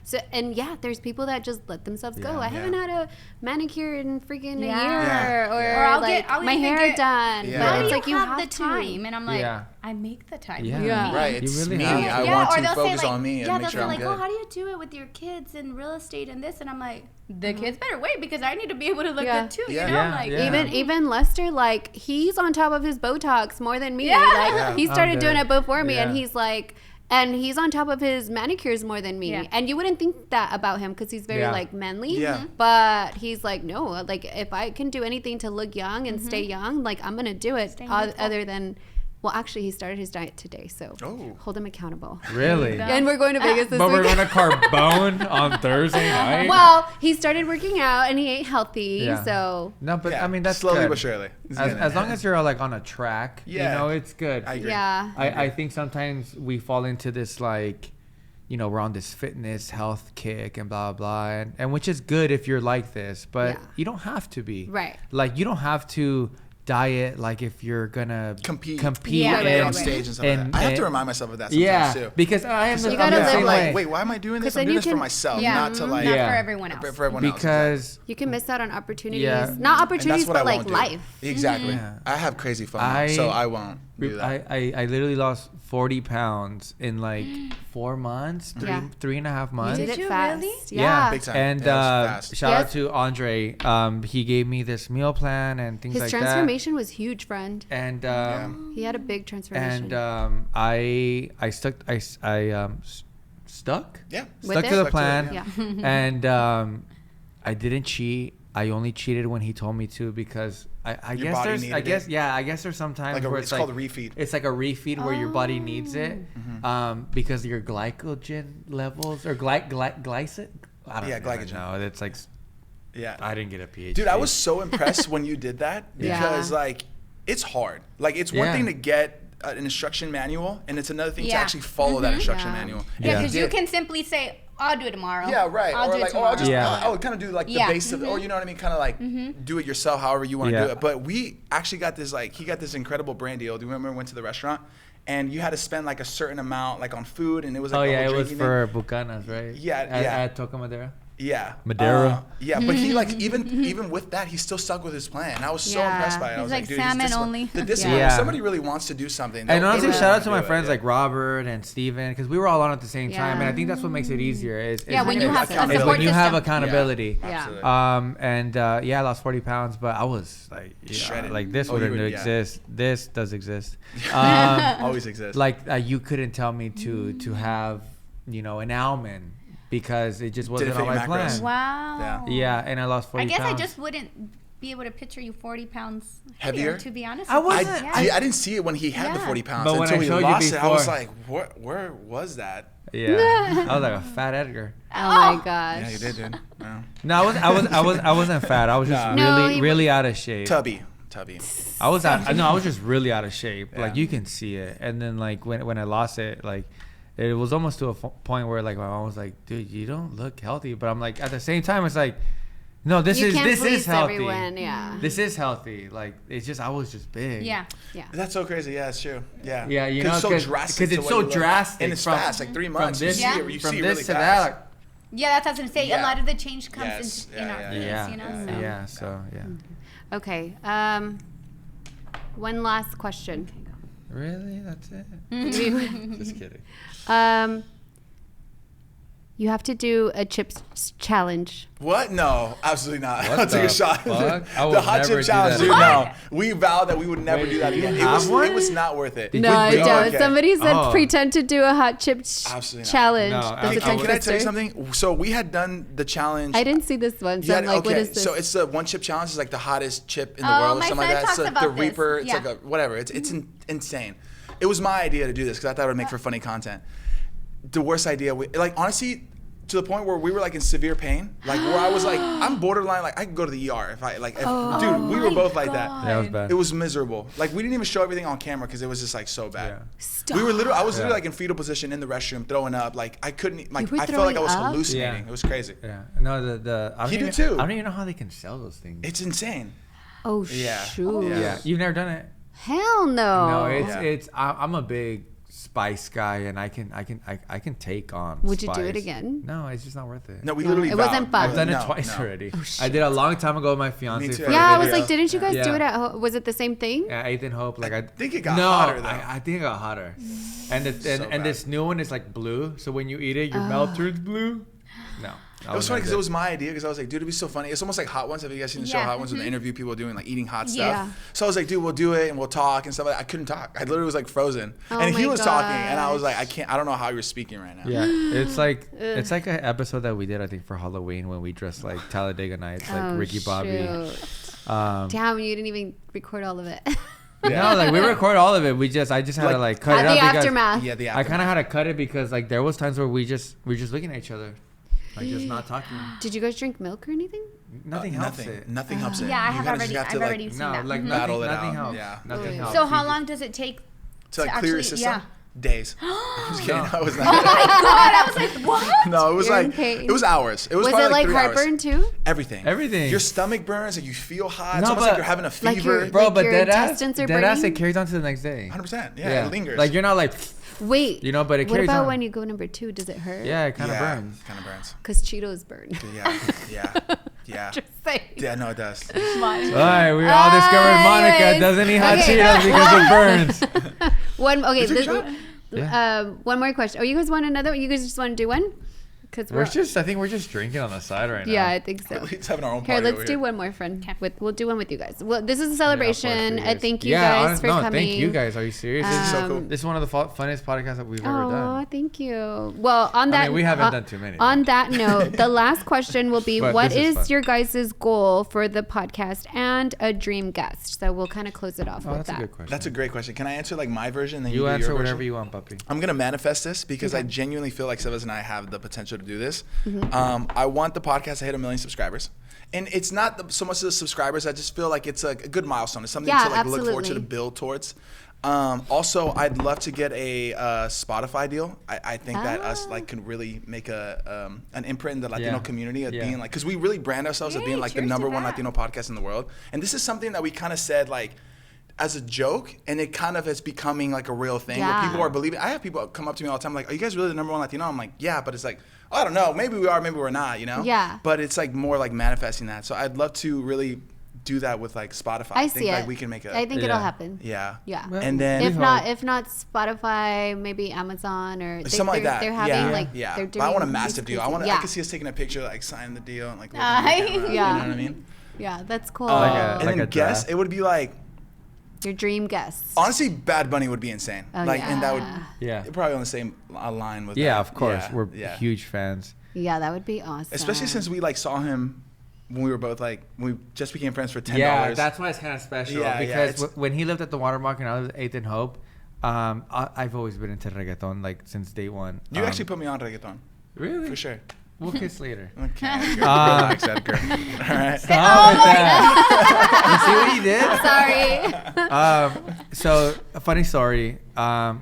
so and there's people that just let themselves go. I haven't had a manicure in freaking a year, or I'll like get my hair done, but it's like you have the time, and I'm like, I make the time. Right, it's me. I want to focus on me and make sure I'm good. Well, how do you do it with your kids and real estate and this? And I'm like, the kids better wait, because I need to be able to look good too. Even Lester, like he's on top of his Botox more than me. Like he started doing it before me, and he's like, and he's on top of his manicures more than me. And you wouldn't think that about him because he's very like manly. But he's like, no, like if I can do anything to look young and stay young, like I'm gonna do it. Other than. Well, actually, he started his diet today, so hold him accountable. Really? And we're going to Vegas this week. But we're going to Carbone on Thursday night? Well, he started working out, and he ate healthy, so... No, but I mean, that's slowly good. but surely. As long as you're like on a track, it's good. I agree. Yeah. I think sometimes we fall into this like, we're on this fitness health kick and blah, blah, and which is good if you're like this, but you don't have to be. Right. Like, you don't have to diet like if you're gonna compete on stage and stuff like that. I have to remind myself of that sometimes too. Because I am you gotta live like, wait, why am I doing this? I'm doing this for myself, not to like not for everyone else. For everyone else. Because you can miss out on opportunities. Not opportunities, but like life. Exactly. I have crazy fun, so I won't do that. I literally lost 40 pounds in like 4 months, 3.5 months. You did it fast. Really? Yeah. Big time. And shout out to Andre. He gave me this meal plan and things like that. His transformation was huge, friend. And he had a big transformation. And I stuck to the plan. And I didn't cheat. I only cheated when he told me to, because I guess there's sometimes where it's called a refeed. It's like a refeed where your body needs it, because your glycogen levels or glycid. I don't glycogen. know. It's like, I didn't get a PhD. Dude, I was so impressed when you did that, because like it's hard. Like it's one thing to get an instruction manual, and it's another thing to actually follow that instruction manual. Yeah, because you can simply say, I'll do it tomorrow. Yeah, right. I'll do it tomorrow. I'll kind of do like the base of, or you know what I mean? Kind of like do it yourself, however you want to do it. But we actually got this, like, he got this incredible brand deal. Do you remember we went to the restaurant? And you had to spend like a certain amount like on food, and it was like it was for Bucanas, right? At Toca Madera. Yeah. Madeira. But he like even with that, he still stuck with his plan. I was so impressed by it. I was like, dude, salmon only. The discipline. If somebody really wants to do something. And honestly, shout out to my friends like Robert and Steven, because we were all on at the same time, and I think that's what makes it easier. When you have when you have accountability. Yeah. I lost 40 pounds, but I was like, like this wouldn't exist. This does exist. Always exists. Like you couldn't tell me to have an almond, because it just wasn't on my plan. Wow. Yeah, and I lost 40 pounds. I just wouldn't be able to picture you 40 pounds heavier, to be honest. I didn't see it when he had the 40 pounds. But until he lost it, I was like, where was that? Yeah. I was like a fat Edgar. Oh my gosh. Yeah, you did, dude. No, I wasn't fat. I was just really out of shape. Tubby. I was just really out of shape. Like you can see it. And then like when I lost it, like it was almost to a point where like my mom was like, dude, you don't look healthy. But I'm like, at the same time, it's like, no, this is healthy. Everyone, This is healthy. Like it's just, I was just big. Yeah. That's so crazy. Yeah, it's true. Yeah. Yeah, it's so drastic. Because it's so drastic. And it's fast, like 3 months. From this, you see it really to fast. that. Yeah, that's what I was gonna say. A lot of the change comes in our face, Okay. One last question. Really? That's it? Just kidding. You have to do a chips challenge. What? No, absolutely not. I'll take a shot. The hot chip challenge, dude. No, we vowed that we would never do that again. It was not worth it. No, I don't. Okay. Somebody said pretend to do a hot chip challenge. No, can I tell you something? So we had done the challenge. I didn't see this one. So I'm like, what is this? So it's the one chip challenge. It's like the hottest chip in the world, or something like that. It's like the Reaper. It's like a whatever. It's insane. It was my idea to do this because I thought it would make for funny content. The worst idea, honestly, to the point where we were like in severe pain, like where I was like, I'm borderline, like I could go to the ER if I like, dude, we were both like that. Yeah, it was bad. It was miserable. Like we didn't even show everything on camera because it was just like so bad. Yeah. I was literally like in fetal position in the restroom, throwing up. Like I couldn't, like I felt like I was hallucinating. Yeah. It was crazy. Yeah. No, he did too. I don't even know how they can sell those things. It's insane. Oh shoot. Yeah. You've never done it? Hell no. No, I'm a big spice guy, and I can take on Would spice. You do it again? No, it's just not worth it. No, we literally it wasn't fun. I've done it twice already. Oh, I did a long time ago with my fiance. Yeah, I was like, didn't you guys do it at home? Was it the same thing? Yeah, Ethan Hope. Like I think it got hotter though. I think it got hotter. And this new one is like blue, so when you eat it, your mouth turns blue. No. It was funny because it was my idea because I was like, dude, it'd be so funny. It's almost like Hot Ones. Have you guys seen the show Hot Ones when they interview people doing like eating hot stuff? So I was like, dude, we'll do it and we'll talk and stuff like that. I couldn't talk. I literally was like frozen. And he was talking and I was like, I don't know how you're speaking right now. Yeah. It's like an episode that we did, I think, for Halloween when we dressed like Talladega Nights, like Ricky Bobby. Damn, you didn't even record all of it. Yeah. No, like we record all of it. I just had to like cut it out. The aftermath. Yeah, the aftermath. I kind of had to cut it because like there was times where we're just looking at each other. Like just not talking. Did you guys drink milk or anything? Nothing helps it. Nothing helps it. Yeah, I've already seen that. Like battle it nothing out. helps. Yeah. Nothing helps. So how long does it take to like clear your system? Yeah. Days. I'm just kidding. I was not. Oh my god! I was like, what? No, it was it was hours. It was it like heartburn too? Everything. Your stomach burns and you feel hot. It's almost like you're having a fever. Bro, but dead ass it carries on to the next day. 100%. Yeah, it lingers. Like you're not like. Wait. You know, but it carries on. What about when you go number 2? Does it hurt? Yeah, it kind of burns. Kind of burns. Because Cheetos burn. Yeah. Just saying. Yeah, no, it does. All right, we all discovered Monica doesn't eat hot Cheetos because it burns. One more question. Oh, you guys want another one? You guys just want to do one? Because I think we're just drinking on the side right now. Yeah, I think so. We're having our own party. Here, let's do one more, friend. We'll do one with you guys. Well, this is a celebration. I thank you guys for coming. Thank you guys. Are you serious? This is so cool. This is one of the funniest podcasts that we've ever done. Oh, thank you. Well, on that, we haven't done too many. On that note, the last question will be: what is your guys' goal for the podcast and a dream guest? So we'll kind of close it off with that's that. A good question. That's a great question. Can I answer like my version? Then you answer whatever you want, puppy. I'm gonna manifest this because I genuinely feel like Sebas and I have the potential to do this. I want the podcast to hit 1 million subscribers. And it's not so much of the subscribers. I just feel like it's a good milestone. It's something to like look forward to build towards. Also, I'd love to get a Spotify deal. I think that us like can really make an imprint in the Latino community of being like, because we really brand ourselves as being like the number one Latino podcast in the world. And this is something that we kind of said like as a joke, and it kind of is becoming like a real thing where people are believing. I have people come up to me all the time like, are you guys really the number one Latino? I'm like, yeah, but it's like, I don't know, maybe we are, maybe we're not, you know? Yeah. But it's like more like manifesting that. So I'd love to really do that with like Spotify. I think like we can make I think it'll happen. Yeah. Well, and then if not Spotify, maybe Amazon or something like that. They're having they're doing. But I want a massive deal. I can see us taking a picture, like signing the deal and like. You know what I mean? Yeah, that's cool. And then guess it would be like. Your dream guests. Honestly, Bad Bunny would be insane. And that would probably on the same line with. Yeah, of course. We're huge fans. Yeah, that would be awesome. Especially since we like saw him when we were both like when we just became friends for $10. Yeah, that's why it's kind of special because when he lived at the Watermark and I was Ethan Hope, I've always been into reggaeton like since day one. You actually put me on reggaeton. Really? For sure. We'll kiss later. Okay. Relax, Edgar. All right. Stop with that. You see what he did? Sorry. So a funny story.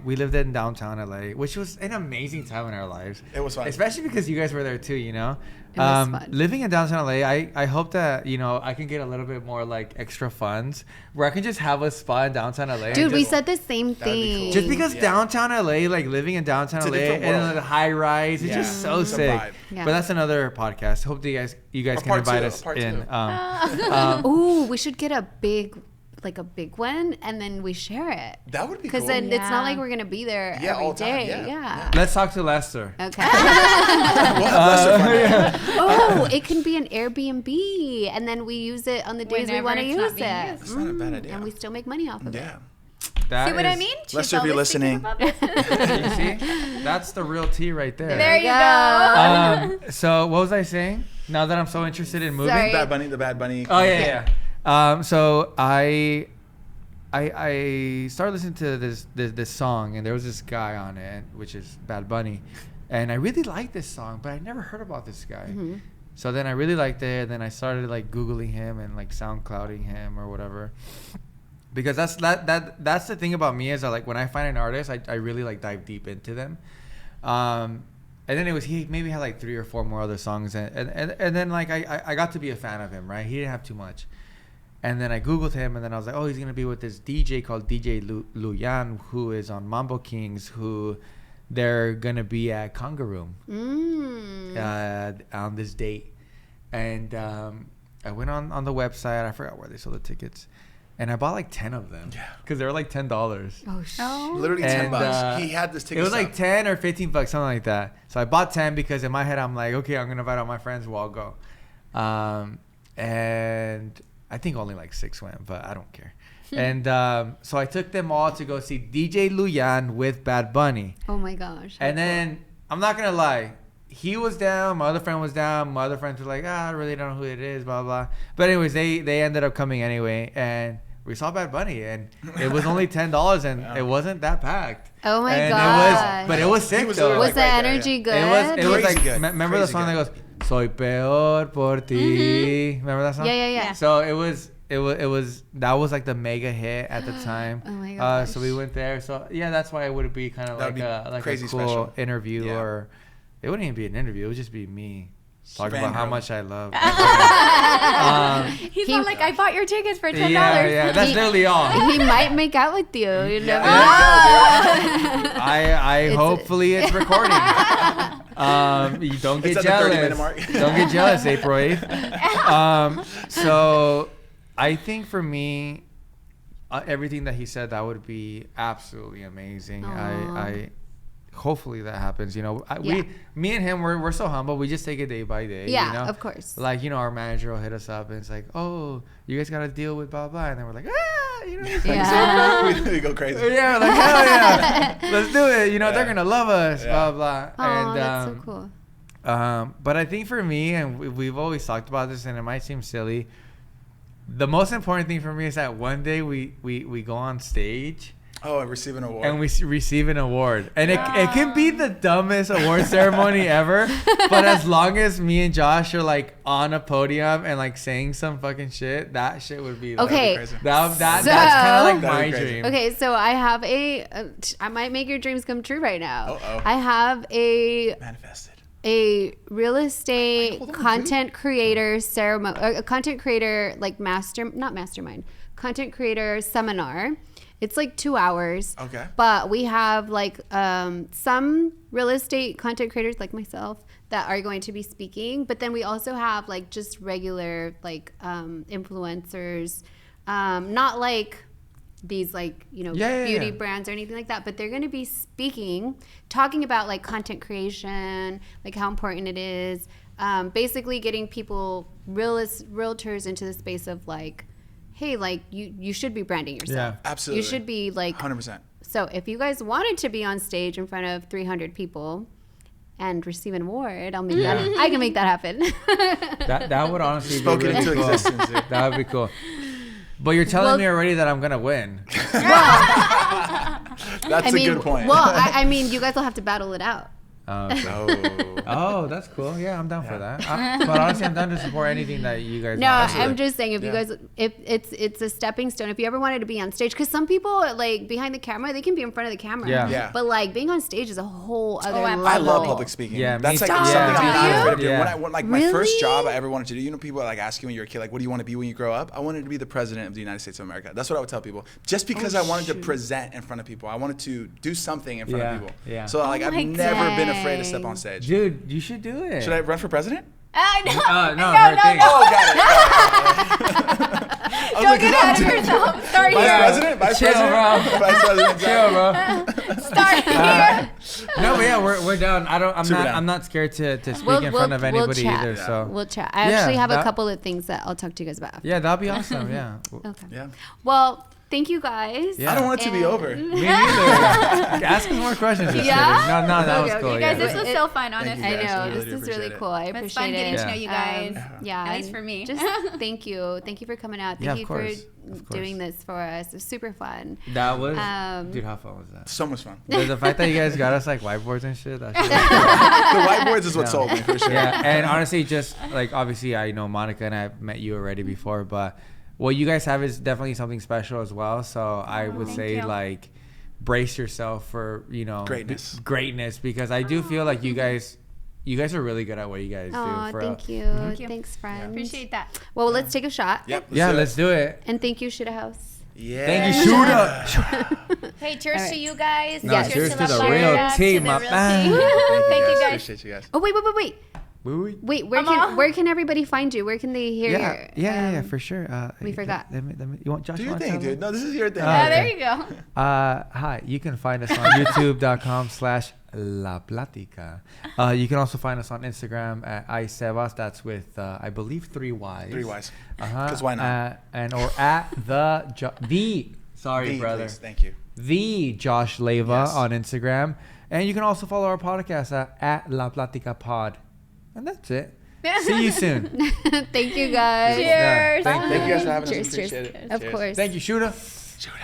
We lived in downtown LA, which was an amazing time in our lives. It was fun, especially because you guys were there too. You know. It was fun. Living in downtown LA, I hope that I can get a little bit more like extra funds where I can just have a spot in downtown LA. Dude, we said the same thing. Cool. Just because downtown LA, like living in downtown LA and the high rise, it's just so sick. Yeah. But that's another podcast. Hope that you guys can invite us in. Ooh, we should get a big like a big one, and then we share it. That would be cool. Because then it's not like we're gonna be there every day. Yeah. Let's talk to Lester. Okay. Yeah. It can be an Airbnb, and then we use it on the days we want to use it. That's not a bad idea. And we still make money off of it. Yeah. See what I mean? Lester, if you're listening. You see? That's the real tea right there. There you go. So what was I saying? Now that I'm so interested in moving. Sorry. The Bad Bunny. Oh yeah. So I started listening to this song, and there was this guy on it, which is Bad Bunny, and I really liked this song, but I never heard about this guy. Mm-hmm. So then I really liked it, and then I started like Googling him and like SoundClouding him or whatever, because that's the thing about me is that like when I find an artist, I really like dive deep into them. And then he maybe had like 3 or 4 more other songs, and then like I got to be a fan of him, right? He didn't have too much. And then I Googled him, and then I was like, oh, he's going to be with this DJ called DJ Luyan, who is on Mambo Kings, who they're going to be at Conga Room on this date. And I went on the website. I forgot where they sold the tickets. And I bought like 10 of them. Yeah. Because they were like $10. Oh, shit. Literally $10. He had this ticket. It was like 10 or 15 bucks, something like that. So I bought 10 because in my head, I'm like, okay, I'm going to invite all my friends. We'll all go. And I think only like 6 went, but I don't care. And so I took them all to go see DJ Luyan with Bad Bunny. Oh, my gosh. And then, I'm not going to lie. He was down. My other friend was down. My other friends were like, I really don't know who it is, blah, blah. But anyways, they ended up coming anyway. And we saw Bad Bunny, and it was only $10, and it wasn't that packed. Oh my god! But it was sick though. Was the energy good? It was like good. Remember the song that goes "Soy peor por ti"? Remember that song? Yeah. So it was that was like the mega hit at the time. Oh my gosh. So we went there. So yeah, that's why it would be kind of like a cool special interview, or it wouldn't even be an interview. It would just be me. Talking about how much I love. He's not like, I bought your tickets for $10. Yeah, that's literally all. He might make out with you. You never know. I hopefully it's recording. You don't get jealous. Don't get jealous, April 8th. So I think for me, everything that he said, that would be absolutely amazing. Hopefully that happens. You know, me and him, we're so humble. We just take it day by day. Yeah, you know? of course. Like, you know, our manager will hit us up and it's like, oh, you guys got to deal with blah, blah. And then we're like, you know. We go crazy. Yeah, like, hell yeah. Let's do it. You know, they're going to love us, blah, blah. Oh, that's so cool. But I think for me, and we've always talked about this, and it might seem silly, the most important thing for me is that one day we go on stage. Oh, and receive an award. And we receive an award. And it can be the dumbest award ceremony ever. But as long as me and Josh are like on a podium and like saying some fucking shit, that shit would be okay. That's kind of like my dream. Okay, so I have I might make your dreams come true right now. Uh-oh. I have manifested. A real estate content creator ceremony, a content creator like content creator seminar. It's like 2 hours. Okay. But we have like some real estate content creators like myself that are going to be speaking. But then we also have like just regular like influencers, not like these like, you know, beauty brands or anything like that. But they're going to be speaking, talking about like content creation, like how important it is. Basically getting people, realtors into the space of like, hey, like you should be branding yourself. Yeah, absolutely. You should be like 100%. So if you guys wanted to be on stage in front of 300 people and receive an award, I can make that happen. that would honestly be really into cool. Existence. Yeah. That would be cool. But you're telling me already that I'm gonna win. That's a good point. Well, I mean, you guys will have to battle it out. Oh, that's cool. Yeah, I'm down for that. But honestly, I'm down to support anything that you guys. No, I'm just saying, if you guys, if it's a stepping stone. If you ever wanted to be on stage, because some people like behind the camera, they can be in front of the camera. Yeah. But like being on stage is a whole other level. I love public speaking. Yeah, that's like something I'm not afraid of doing. When like my really? first job I ever wanted to do. You know, people like ask you when you're a kid, like, what do you want to be when you grow up? I wanted to be the president of the United States of America. That's what I would tell people. Just because I wanted to present in front of people, I wanted to do something in front of people. Yeah. So like I've never been afraid to step on stage. Dude, you should do it. Should I run for president? No. No. Oh, got it. Don't get ahead of yourself. Start here. Vice President. Chill, bro. Start here. No, but yeah, we're down. I'm not scared to speak in front of anybody either. So we'll chat. I actually have a couple of things that I'll talk to you guys about. Yeah, that'll be awesome. Yeah. Okay. Yeah. Well, thank you guys. Yeah. I don't want it to be over. Me neither. Ask me more questions. Yeah? No, that was cool. You guys, this was so fun, honestly. I know. This is really cool. I appreciate it. It's fun getting to know you guys. Yeah. At least for me. Just thank you. Thank you for coming out. Thank you for doing this for us. It was super fun. That was, dude, how fun was that? So much fun. The fact that you guys got us like whiteboards and shit. The whiteboards is what sold me for sure. Yeah, and honestly, just like obviously I know Monica and I've met you already before, but what you guys have is definitely something special as well. So I would say like brace yourself for, greatness because I do feel like you guys are really good at what you guys do. Thank you. Thanks, friend. Yeah. Appreciate that. Well, let's take a shot. Yep. Let's do it. And thank you, Shooter House. Yeah. Thank you, Shooter. Hey, cheers to you guys. No, cheers to the real team, my man. Thank you guys. Appreciate you guys. Oh, wait. Where can everybody find you? Where can they hear you? Yeah, for sure. We forgot. You want Josh? Do your thing, dude. No, this is your thing. There you go. Hi, you can find us on youtube.com/La Platica. You can also find us on Instagram at iSebas. That's with, I believe, 3 Ys. 3 Ys. Because why not? Or at sorry, brother. Please, thank you. The Josh Leyva on Instagram. And you can also follow our podcast at La Platica Pod. And that's it. See you soon. Thank you, guys. Cheers. Thank you guys for having us. Cheers. Appreciate it. Of course. Thank you, Shooter. Shooter.